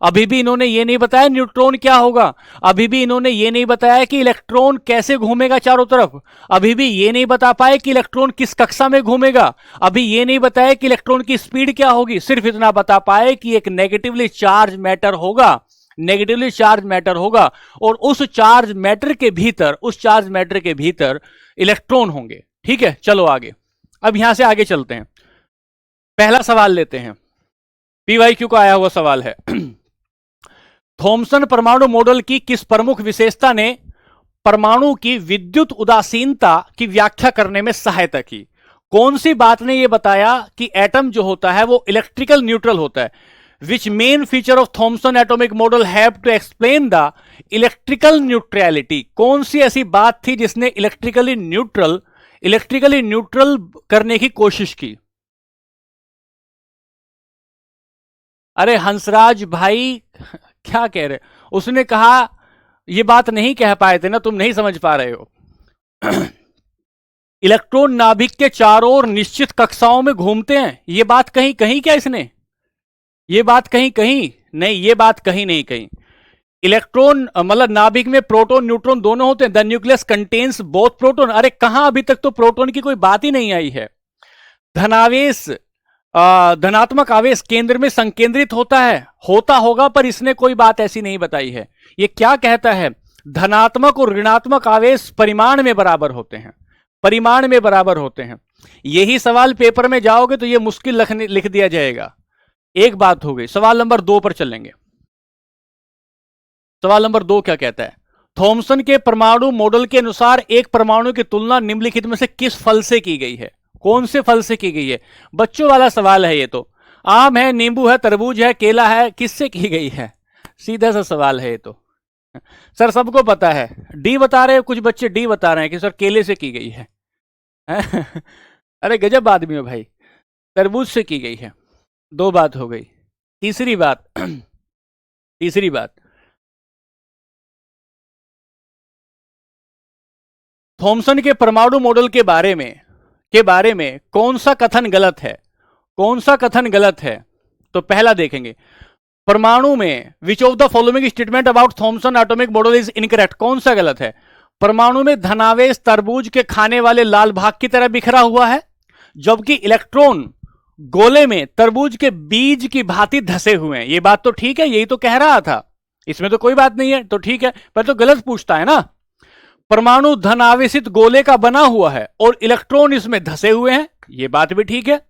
अभी भी इन्होंने ये नहीं बताया न्यूट्रॉन क्या होगा। अभी भी इन्होंने ये नहीं बताया कि इलेक्ट्रॉन कैसे घूमेगा चारों तरफ। अभी भी ये नहीं बता पाए कि इलेक्ट्रॉन किस कक्षा में घूमेगा। अभी ये नहीं बताया कि इलेक्ट्रॉन की स्पीड क्या होगी। सिर्फ इतना बता पाए कि एक नेगेटिवली चार्ज मैटर होगा, और उस चार्ज मैटर के भीतर इलेक्ट्रॉन होंगे। ठीक है, चलो आगे। अब यहां से आगे चलते हैं, पहला सवाल लेते हैं। पीवाईक्यू का आया हुआ सवाल है। थॉमसन परमाणु मॉडल की किस प्रमुख विशेषता ने परमाणु की विद्युत उदासीनता की व्याख्या करने में सहायता की? कौन सी बात ने यह बताया कि एटम जो होता है वो इलेक्ट्रिकल न्यूट्रल होता है? Which main feature of Thomson atomic model have to explain the electrical neutrality? कौन सी ऐसी बात थी जिसने इलेक्ट्रिकली न्यूट्रल इलेक्ट्रिकली न्यूट्रल करने की कोशिश की। अरे हंसराज भाई क्या कह रहे, उसने कहा, ये बात नहीं कह पाए थे ना, तुम नहीं समझ पा रहे हो। इलेक्ट्रॉन नाभिक के चारों ओर निश्चित कक्षाओं में घूमते हैं, ये बात कहीं कहीं क्या इसने, ये बात कहीं कहीं नहीं, ये बात कहीं नहीं कहीं। इलेक्ट्रॉन मतलब नाभिक में प्रोटॉन न्यूट्रॉन दोनों होते हैं। The nucleus contains both proton. अरे कहां, अभी तक तो प्रोटॉन की कोई बात ही नहीं आई है। धनावेश, धनात्मक आवेश केंद्र में संकेंद्रित होता है, होता होगा पर इसने कोई बात ऐसी नहीं बताई है। ये क्या कहता है, धनात्मक और ऋणात्मक आवेश परिमाण में बराबर होते हैं, परिमाण में बराबर होते हैं। यही सवाल पेपर में जाओगे तो ये मुश्किल लिख दिया जाएगा। एक बात हो गई। सवाल नंबर 2 पर चलेंगे। सवाल नंबर 2 क्या कहता है, थॉमसन के परमाणु मॉडल के अनुसार एक परमाणु की तुलना निम्नलिखित में से किस फल से की गई है। कौन से फल से की गई है, बच्चों वाला सवाल है ये तो। आम है, नींबू है, तरबूज है, केला है, किससे की गई है, सीधा सा सवाल है ये तो। सर सबको पता है, डी बता रहे हैं, कुछ बच्चे डी बता रहे हैं कि सर केले से की गई है। अरे गजब आदमी हो भाई, तरबूज से की गई है। 2 बात हो गई। तीसरी बात तीसरी बात, थॉमसन के परमाणु मॉडल के बारे में कौन सा कथन गलत है, कौन सा कथन गलत है। तो पहला देखेंगे, परमाणु में which of the following statement about Thomson atomic model is incorrect. कौन सा गलत है, परमाणु में धनावेश तरबूज के खाने वाले लाल भाग की तरह बिखरा हुआ है, जबकि इलेक्ट्रॉन गोले में तरबूज के बीज की भांति धसे हुए हैं। ये बात तो ठीक है, यही तो कह रहा था, इसमें तो कोई बात नहीं है, तो ठीक है। पर तो गलत पूछता है ना, परमाणु धन आवेशित गोले का बना हुआ है और इलेक्ट्रॉन इसमें धसे हुए हैं, यह बात भी ठीक है।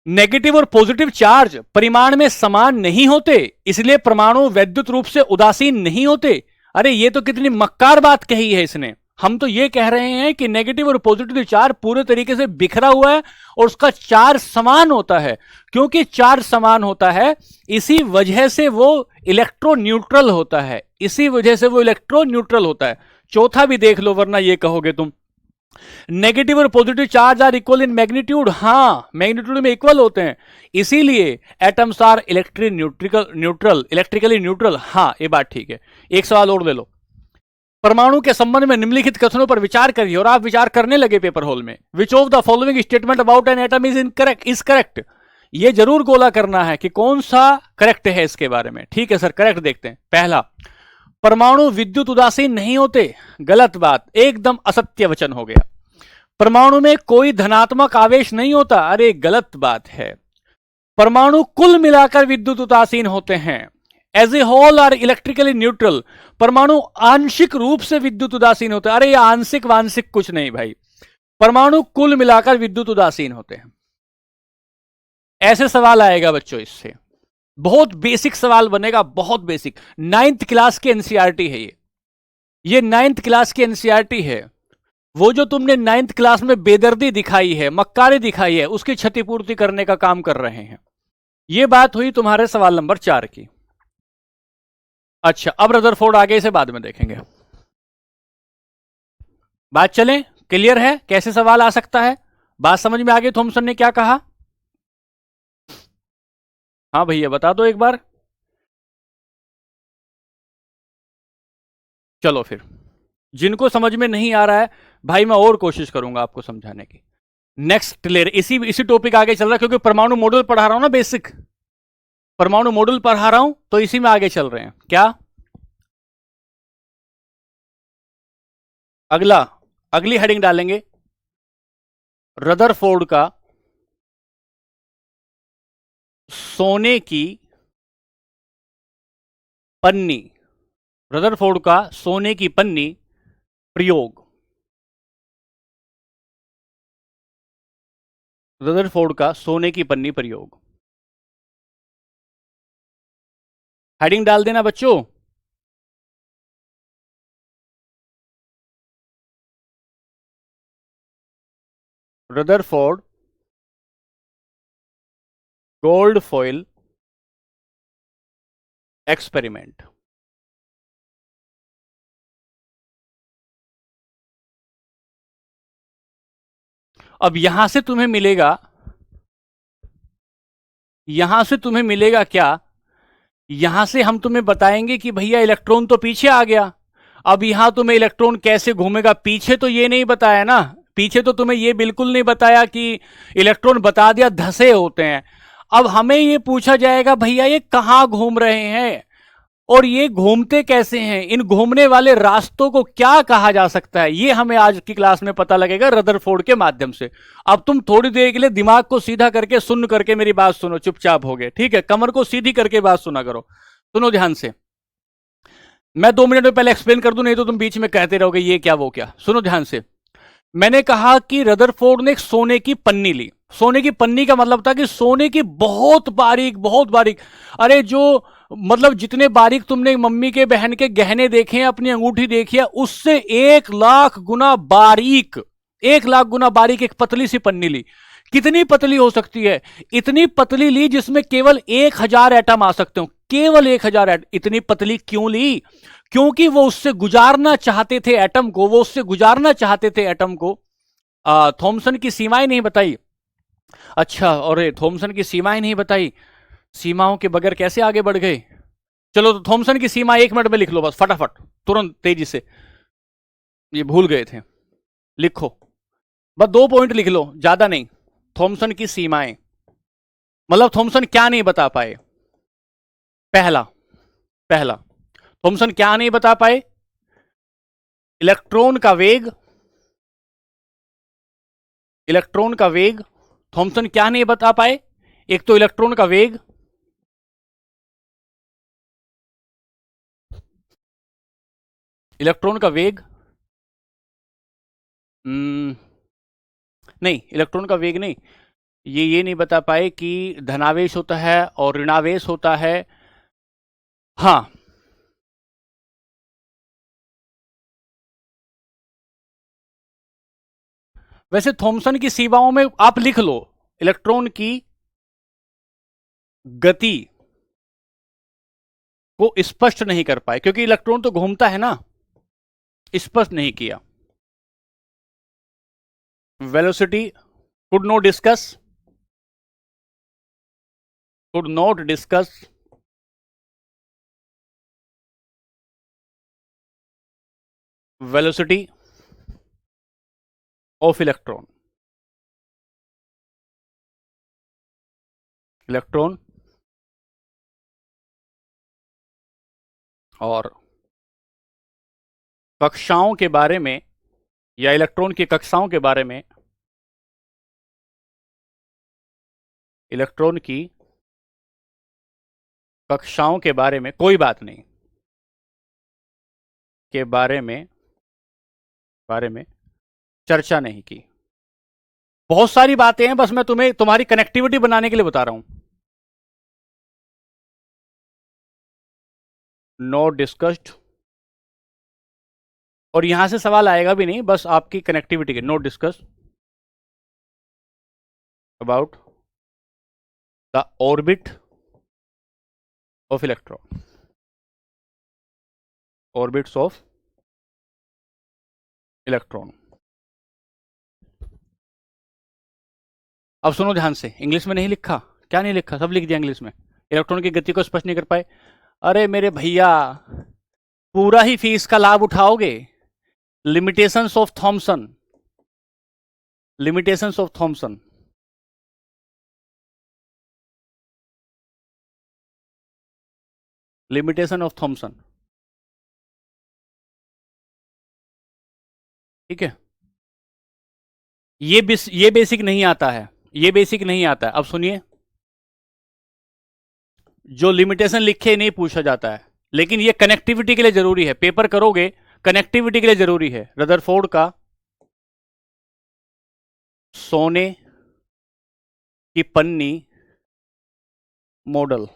नेगेटिव और पॉजिटिव चार्ज परिमाण में समान नहीं होते, इसलिए परमाणु वैद्युत रूप से उदासीन नहीं होते। अरे ये तो कितनी मक्कार बात कही है इसने। हम तो ये कह रहे हैं कि नेगेटिव और पॉजिटिव चार्ज पूरे तरीके से बिखरा हुआ है और उसका चार्ज समान होता है। क्योंकि चार्ज समान होता है, इसी वजह से वो इलेक्ट्रो न्यूट्रल होता है, इसी वजह से वो इलेक्ट्रो न्यूट्रल होता है। चौथा भी देख लो वरना ये कहोगे तुम, नेगेटिव और positive charge are equal in magnitude. हां, मैग्नीट्यूड में इक्वल होते हैं, इसीलिए एटम्स आर इलेक्ट्रिकली न्यूट्रल। हां, ये बात ठीक है। एक सवाल और ले लो, परमाणु के संबंध में निम्नलिखित कथनों पर विचार करिए, और आप विचार करने लगे पेपर हॉल में। Which of the following statement about an atom is incorrect, is correct. ये जरूर गोला करना है कि कौन सा करेक्ट है इसके बारे में। ठीक है सर, करेक्ट देखते हैं। पहला, परमाणु विद्युत उदासीन नहीं होते, गलत बात, एकदम असत्य वचन हो गया। परमाणु में कोई धनात्मक आवेश नहीं होता, अरे गलत बात है। परमाणु कुल मिलाकर विद्युत उदासीन होते हैं, as a whole are electrically neutral. परमाणु आंशिक रूप से विद्युत उदासीन होते हैं, अरे ये आंशिक वांशिक कुछ नहीं भाई, परमाणु कुल मिलाकर विद्युत उदासीन होते हैं। ऐसे सवाल आएगा बच्चों इससे, बहुत बेसिक सवाल बनेगा, बहुत बेसिक। 9th क्लास की एनसीईआरटी है ये 9th क्लास की एनसीईआरटी है। वो जो तुमने 9th क्लास में बेदर्दी दिखाई है, मक्कारी दिखाई है, उसकी क्षतिपूर्ति करने का काम कर रहे हैं। ये बात हुई तुम्हारे सवाल नंबर 4 की। अच्छा, अब रदरफोर्ड आगे इसे बाद में देखेंगे। बात चले, क्लियर है कैसे सवाल आ सकता है, बात समझ में आ गई थॉमसन ने क्या कहा। हाँ भैया बता दो एक बार। चलो फिर, जिनको समझ में नहीं आ रहा है भाई, मैं और कोशिश करूंगा आपको समझाने की। नेक्स्ट लेयर, इसी टॉपिक आगे चल रहा है, क्योंकि परमाणु मॉडल पढ़ा रहा हूं ना, बेसिक परमाणु मॉडल पढ़ा रहा हूं, तो इसी में आगे चल रहे हैं। क्या अगला, अगली हेडिंग डालेंगे, रदरफोर्ड का सोने की पन्नी, रदरफोर्ड का सोने की पन्नी प्रयोग, रदरफोर्ड का सोने की पन्नी प्रयोग। हेडिंग डाल देना बच्चों। Rutherford gold foil experiment. अब यहां से तुम्हें मिलेगा क्या? यहां से हम तुम्हें बताएंगे कि भैया इलेक्ट्रॉन तो पीछे आ गया। अब यहां तुम्हें इलेक्ट्रॉन कैसे घूमेगा पीछे तो ये नहीं बताया ना। पीछे तो तुम्हें ये बिल्कुल नहीं बताया कि इलेक्ट्रॉन, बता दिया धसे होते हैं। अब हमें ये पूछा जाएगा भैया ये कहां घूम रहे हैं और ये घूमते कैसे हैं, इन घूमने वाले रास्तों को क्या कहा जा सकता है, ये हमें आज की क्लास में पता लगेगा रदरफोर्ड के माध्यम से। अब तुम थोड़ी देर के लिए दिमाग को सीधा करके सुन करके मेरी बात सुनो, चुपचाप हो गए, ठीक है? कमर को सीधी करके बात सुना करो, सुनो ध्यान से। मैं 2 मिनट में पहले एक्सप्लेन कर दूं, नहीं तो तुम बीच में कहते रहोगे ये क्या वो क्या। सुनो ध्यान से। मैंने कहा कि रदरफोर्ड ने एक सोने की पन्नी ली। सोने की पन्नी का मतलब था कि सोने की बहुत बारीक, बहुत बारीक, अरे जो मतलब जितने बारीक तुमने मम्मी के बहन के गहने देखे हैं, अपनी अंगूठी देखी है, उससे 1 लाख गुना बारीक, 1 लाख गुना बारीक एक पतली सी पन्नी ली। कितनी पतली हो सकती है? इतनी पतली ली जिसमें केवल 1000 एटम आ सकते हो, केवल 1000 एटम। इतनी पतली क्यों ली? क्योंकि वो उससे गुजारना चाहते थे एटम को, वो उससे गुजारना चाहते थे एटम को। थॉमसन की सीमाएं नहीं बताई। अच्छा, और थॉमसन की सीमाएं नहीं बताई, सीमाओं के बगैर कैसे आगे बढ़ गए? चलो तो थॉमसन की सीमा 1 मिनट में लिख लो बस, फटाफट, तुरंत, तेजी से। ये भूल गए थे, लिखो, बस 2 पॉइंट लिख लो, ज्यादा नहीं। थॉमसन की सीमाएं मतलब थॉमसन क्या नहीं बता पाए? पहला पहला थॉमसन क्या नहीं बता पाए? इलेक्ट्रॉन का वेग, इलेक्ट्रॉन का वेग थॉमसन क्या नहीं बता पाए? एक तो इलेक्ट्रॉन का वेग, इलेक्ट्रॉन का वेग, नहीं, इलेक्ट्रॉन का वेग नहीं। ये नहीं बता पाए कि धनावेश होता है और ऋणावेश होता है। हाँ, वैसे थॉमसन की सीमाओं में आप लिख लो, इलेक्ट्रॉन की गति को स्पष्ट नहीं कर पाए, क्योंकि इलेक्ट्रॉन तो घूमता है ना, स्पष्ट नहीं किया। Velocity could not discuss, could not discuss velocity of electron, electron और कक्षाओं के बारे में, या इलेक्ट्रॉन की कक्षाओं के बारे में, इलेक्ट्रॉन की कक्षाओं के बारे में कोई बात नहीं, के बारे में चर्चा नहीं की। बहुत सारी बातें हैं, बस मैं तुम्हें तुम्हारी कनेक्टिविटी बनाने के लिए बता रहा हूं। नॉट डिस्कस्ड, और यहां से सवाल आएगा भी नहीं, बस आपकी कनेक्टिविटी के, not discuss about the orbit of electron, orbits of electron. अब सुनो ध्यान से, इंग्लिश में नहीं लिखा, क्या नहीं लिखा, सब लिख दिया इंग्लिश में। इलेक्ट्रॉन की गति को स्पष्ट नहीं कर पाए। अरे मेरे भैया, पूरा ही फीस का लाभ उठाओगे? Limitations of Thomson, limitations of Thomson, limitation of Thomson, ठीक है? ये बेसिक नहीं आता है, ये बेसिक नहीं आता है। अब सुनिए, जो लिमिटेशन लिखे नहीं पूछा जाता है, लेकिन ये कनेक्टिविटी के लिए जरूरी है, पेपर करोगे, कनेक्टिविटी के लिए जरूरी है। रदरफोर्ड का सोने की पन्नी model,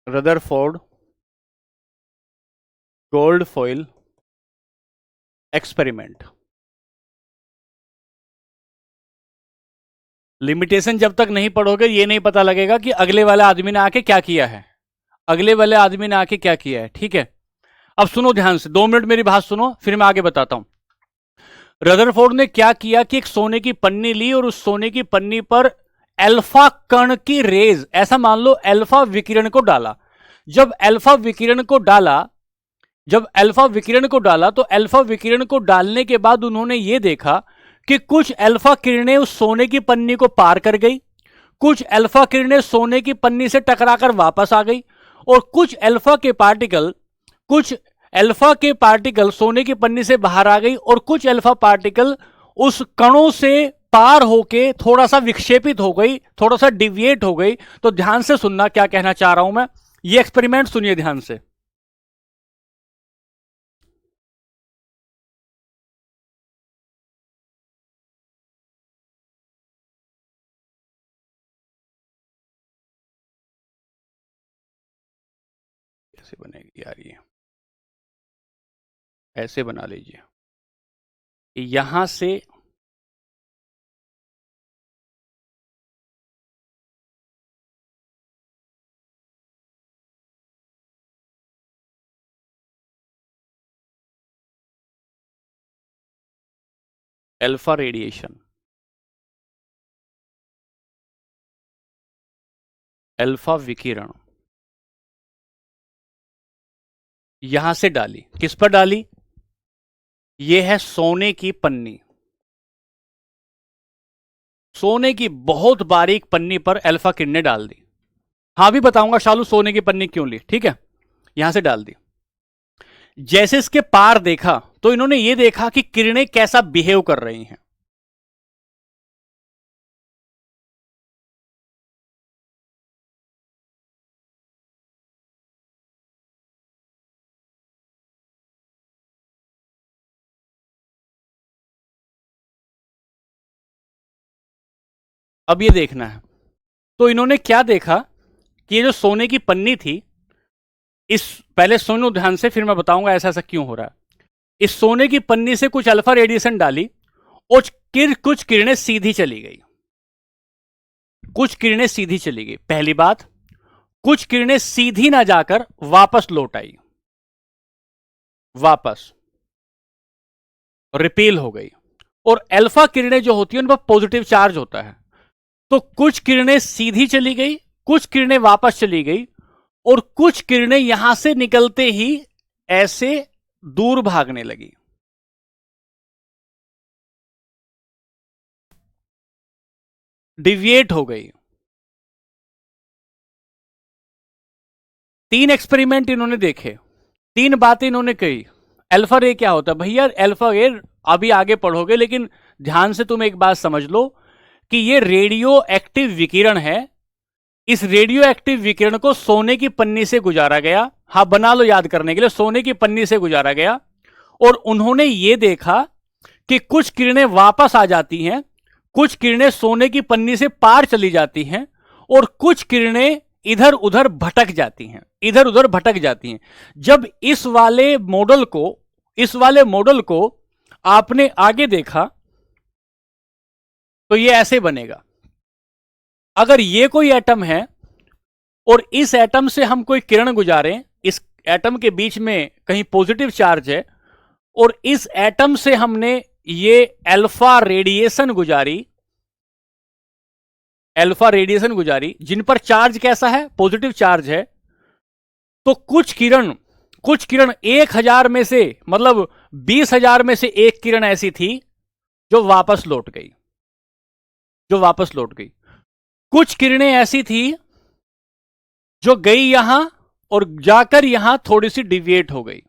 Rutherford gold foil experiment. Limitation जब तक नहीं पढ़ोगे ये नहीं पता लगेगा कि अगले वाले आदमी ने आके क्या किया है, अगले वाले आदमी ने आके क्या किया है, ठीक है? अब सुनो ध्यान से, 2 मिनट मेरी बात सुनो, फिर मैं आगे बताता हूं। रदरफोर्ड ने क्या किया कि एक सोने की पन्नी ली और उस सोने की पन्नी पर अल्फा कण की रेज, ऐसा मान लो अल्फा विकिरण को डाला। जब अल्फा विकिरण को डाला जब अल्फा विकिरण को डाला तो अल्फा विकिरण को डालने के बाद उन्होंने यह देखा कि कुछ अल्फा किरणें उस सोने की पन्नी को पार कर गई, कुछ अल्फा किरणें सोने की पन्नी से टकराकर वापस आ गई, और कुछ अल्फा के पार्टिकल सोने की पन्नी से बाहर आ गई, और कुछ अल्फा पार्टिकल उस कणों से पार होके थोड़ा सा विक्षेपित हो गई, थोड़ा सा डिविएट हो गई। तो ध्यान से सुनना क्या कहना चाह रहा हूं मैं, ये एक्सपेरिमेंट सुनिए ध्यान से। कैसे बनेगी यार ये, ऐसे बना लीजिए यहां से। अल्फा रेडिएशन, अल्फा विकिरण यहां से डाली, किस पर डाली, यह है सोने की पन्नी। सोने की बहुत बारीक पन्नी पर अल्फा किरणें डाल दी। हाँ भी बताऊंगा शालू सोने की पन्नी क्यों ली, ठीक है। यहां से डाल दी, जैसे इसके पार देखा तो इन्होंने ये देखा कि किरणें कैसा बिहेव कर रही हैं। अब ये देखना है, तो इन्होंने क्या देखा कि ये जो सोने की पन्नी थी, इस पहले सुनो ध्यान से, फिर मैं बताऊंगा ऐसा ऐसा क्यों हो रहा है। इस सोने की पन्नी से कुछ अल्फा रेडिएशन डाली और कुछ किरणें सीधी चली गई, कुछ किरणें सीधी चली गई। पहली बात, कुछ किरणें सीधी ना जाकर वापस लौट आई, वापस रिपेल हो गई। और अल्फा किरणें जो होती है उन पर पॉजिटिव चार्ज होता है, तो कुछ किरणें सीधी चली गई, कुछ किरणें वापस चली गई, और कुछ किरणें यहां से निकलते ही ऐसे दूर भागने लगी। डिविएट हो गई। 3 एक्सपेरिमेंट इन्होंने देखे, 3 बातें इन्होंने कही। अल्फा रे क्या होता है भैया, अल्फा रे अभी आगे पढ़ोगे, लेकिन ध्यान से तुम एक बात समझ लो कि ये रेडियो एक्टिव विकिरण है। इस रेडियो एक्टिव विकिरण को सोने की पन्नी से गुजारा गया, हाँ बना लो याद करने के लिए, सोने की पन्नी से गुजारा गया, और उन्होंने ये देखा कि कुछ किरणें वापस आ जाती हैं, कुछ किरणें सोने की पन्नी से पार चली जाती हैं, और कुछ किरणें इधर उधर भटक जाती हैं, इधर उधर भटक जाती हैं। जब इस वाले मॉडल को आपने आगे देखा तो ये ऐसे बनेगा। अगर ये कोई एटम है और इस एटम से हम कोई किरण गुजारें, इस एटम के बीच में कहीं पॉजिटिव चार्ज है, और इस एटम से हमने ये अल्फा रेडिएशन गुजारी जिन पर चार्ज कैसा है, पॉजिटिव चार्ज है, तो कुछ किरण 1000 में से, मतलब 20,000 में से एक किरण ऐसी थी जो वापस लौट गई, कुछ किरणें ऐसी थी जो गई यहां और जाकर यहां थोड़ी सी डिविएट हो गई,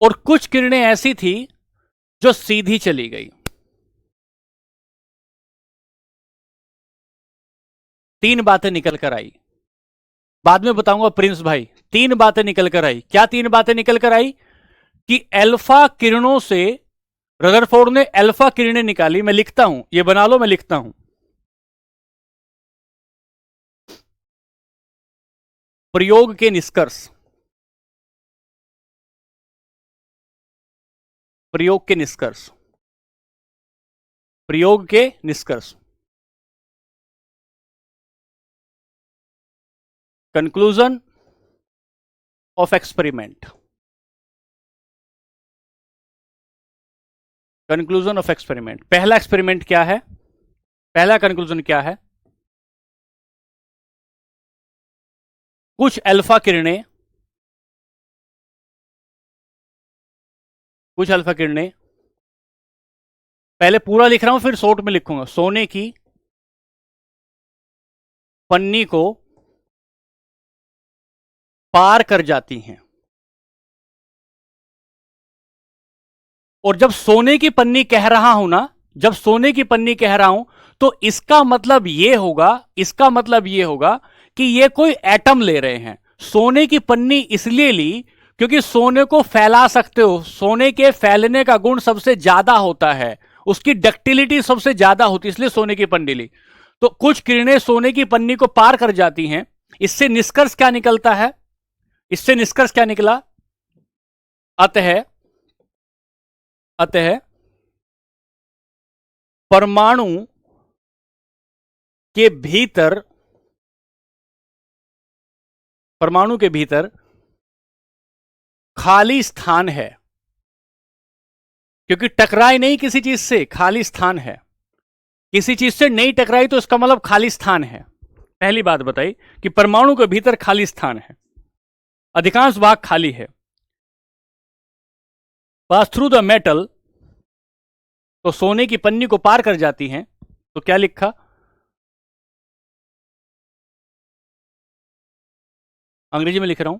और कुछ किरणें ऐसी थी जो सीधी चली गई। 3 बातें निकल कर आई, बाद में बताऊंगा प्रिंस भाई। 3 बातें निकल कर आई, क्या 3 बातें निकल कर आई, कि अल्फा किरणों से रदरफोर्ड ने अल्फा किरणें निकाली। मैं लिखता हूं, ये बना लो, मैं लिखता हूं। प्रयोग के निष्कर्ष, प्रयोग के निष्कर्ष, प्रयोग के निष्कर्ष। Conclusion of experiment. Conclusion of experiment, पहला एक्सपेरिमेंट क्या है, पहला कंक्लूजन क्या है? कुछ अल्फा किरणें, कुछ अल्फा किरणें, पहले पूरा लिख रहा हूं फिर शॉर्ट में लिखूंगा। सोने की पन्नी को पार कर जाती हैं। और जब सोने की पन्नी कह रहा हूं ना, जब सोने की पन्नी कह रहा हूं, तो इसका मतलब यह होगा, इसका मतलब यह होगा कि यह कोई एटम ले रहे हैं। सोने की पन्नी इसलिए ली क्योंकि सोने को फैला सकते हो, सोने के फैलने का गुण सबसे ज्यादा होता है, उसकी डक्टिलिटी सबसे ज्यादा होती है, इसलिए सोने की पन्नी ली। तो कुछ किरणें सोने की पन्नी को पार कर जाती हैं। इससे निष्कर्ष क्या निकलता है? इससे निष्कर्ष क्या निकला? अतः अतः परमाणु के भीतर, परमाणु के भीतर खाली स्थान है, क्योंकि टकराई नहीं किसी चीज से, खाली स्थान है। किसी चीज से नहीं टकराई तो इसका मतलब खाली स्थान है। पहली बात बताई कि परमाणु के भीतर खाली स्थान है, अधिकांश भाग खाली है। पास थ्रू द मेटल, तो सोने की पन्नी को पार कर जाती हैं। तो क्या लिखा? अंग्रेजी में लिख रहा हूं।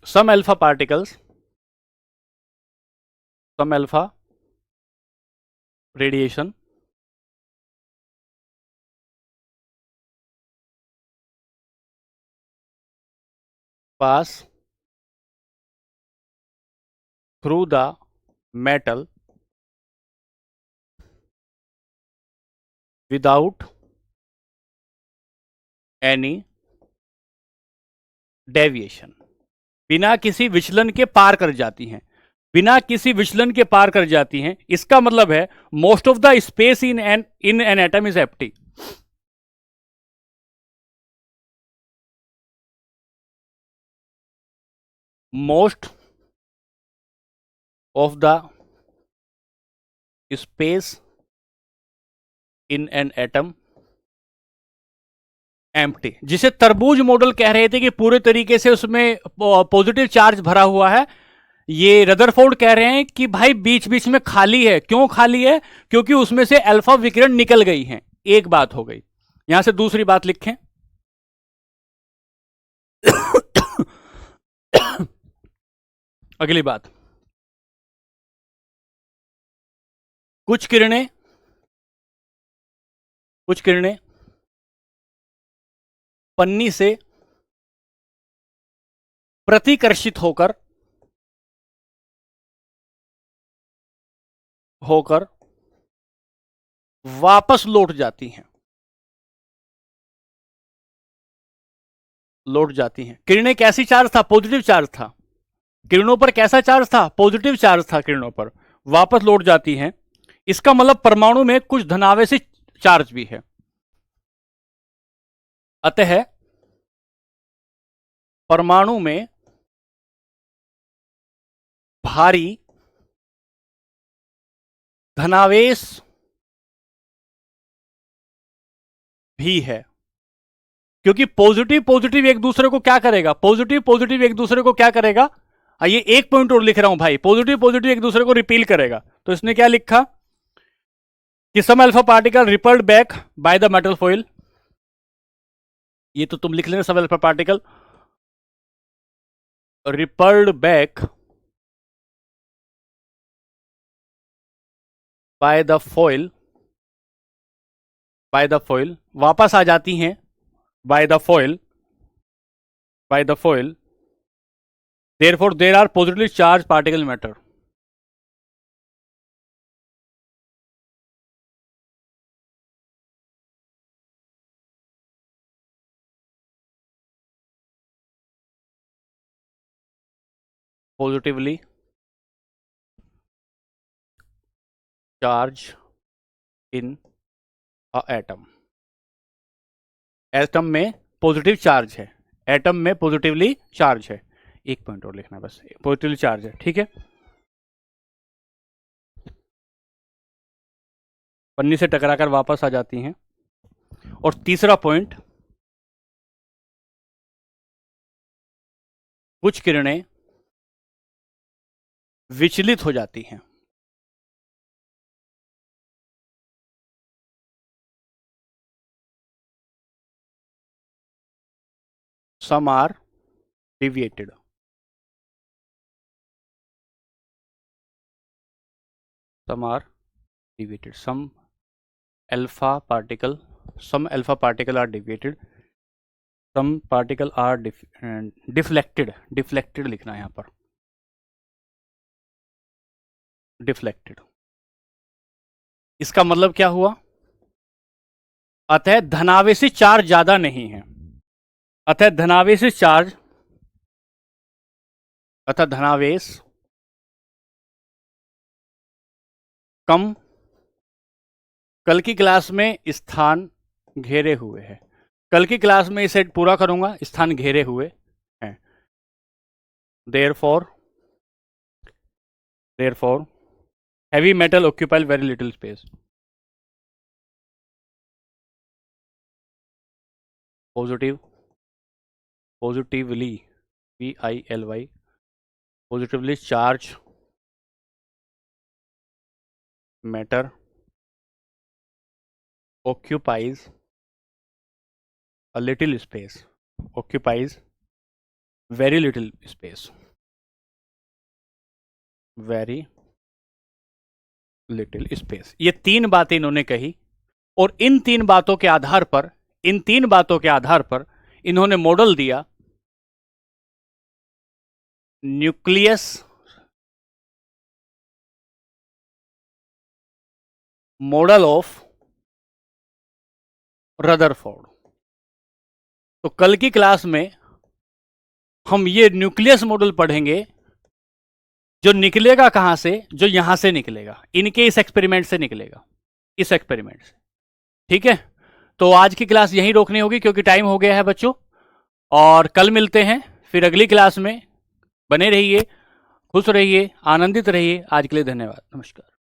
Some alpha particles, some alpha radiation pass through the metal without any deviation, बिना किसी विचलन के पार कर जाती हैं, बिना किसी विचलन के पार कर जाती हैं। इसका मतलब है most of the space in an atom is empty. Most of the space in an atom empty, जिसे तरबूज मॉडल कह रहे थे कि पूरे तरीके से उसमें पॉजिटिव चार्ज भरा हुआ है। ये रदरफोर्ड कह रहे हैं कि भाई बीच बीच में खाली है। क्यों खाली है? क्योंकि उसमें से अल्फा विकिरण निकल गई हैं। एक बात हो गई। यहां से दूसरी बात लिखें। अगली बात, कुछ किरणें, कुछ किरणें पन्नी से प्रतिकर्षित होकर होकर वापस लौट जाती हैं, लौट जाती हैं। किरणें कैसी चार्ज था? पॉजिटिव चार्ज था। किरणों पर कैसा चार्ज था? पॉजिटिव चार्ज था किरणों पर। वापस लौट जाती हैं। इसका मतलब परमाणु में कुछ धनावेशी चार्ज भी है। अतः परमाणु में भारी धनावेश भी है, क्योंकि पॉजिटिव पॉजिटिव एक दूसरे को क्या करेगा? पॉजिटिव पॉजिटिव एक दूसरे को क्या करेगा? ये एक पॉइंट और लिख रहा हूं भाई, पॉजिटिव पॉजिटिव एक दूसरे को रिपील करेगा। तो इसने क्या लिखा कि some alpha particle repelled back by the metal foil. ये तो तुम लिख लेना, some alpha particle repelled back by the foil, by the foil वापस आ जाती हैं, by the foil, by the foil. Therefore there are positively charge particle matter. Positively charge in a atom, atom में पॉजिटिव चार्ज है, एटम में पॉजिटिवली चार्ज है, एक पॉइंट और लिखना बस, पॉजिटिवली चार्ज है, ठीक है। पन्नी से टकराकर वापस आ जाती हैं। और तीसरा पॉइंट, कुछ किरणें विचलित हो जाती हैं। Some are deviated. Some are deviated. Some alpha particle are deviated. Some particle are deflected. Deflected लिखना है यहाँ पर, deflected. इसका मतलब क्या हुआ? अतः धनावेशी चार्ज ज्यादा नहीं है, अतः धनावेश कम कल की क्लास में स्थान घेरे हुए है। कल की क्लास में इसे पूरा करूंगा, स्थान घेरे हुए हैं। therefore heavy metal occupy very little space. positively, VILY, positively charged matter occupies a little space, occupies very little space, very little space. ये तीन बातें इन्होंने कही, और इन तीन बातों के आधार पर इन्होंने मॉडल दिया, न्यूक्लियस मॉडल ऑफ रदरफोर्ड। तो कल की क्लास में हम ये न्यूक्लियस मॉडल पढ़ेंगे, जो निकलेगा कहां से? जो यहां से निकलेगा, इनके इस एक्सपेरिमेंट से निकलेगा, इस एक्सपेरिमेंट से, ठीक है। तो आज की क्लास यहीं रोकनी होगी क्योंकि टाइम हो गया है बच्चों, और कल मिलते हैं फिर अगली क्लास में। बने रहिए, खुश रहिए, आनंदित रहिए। आज के लिए धन्यवाद, नमस्कार।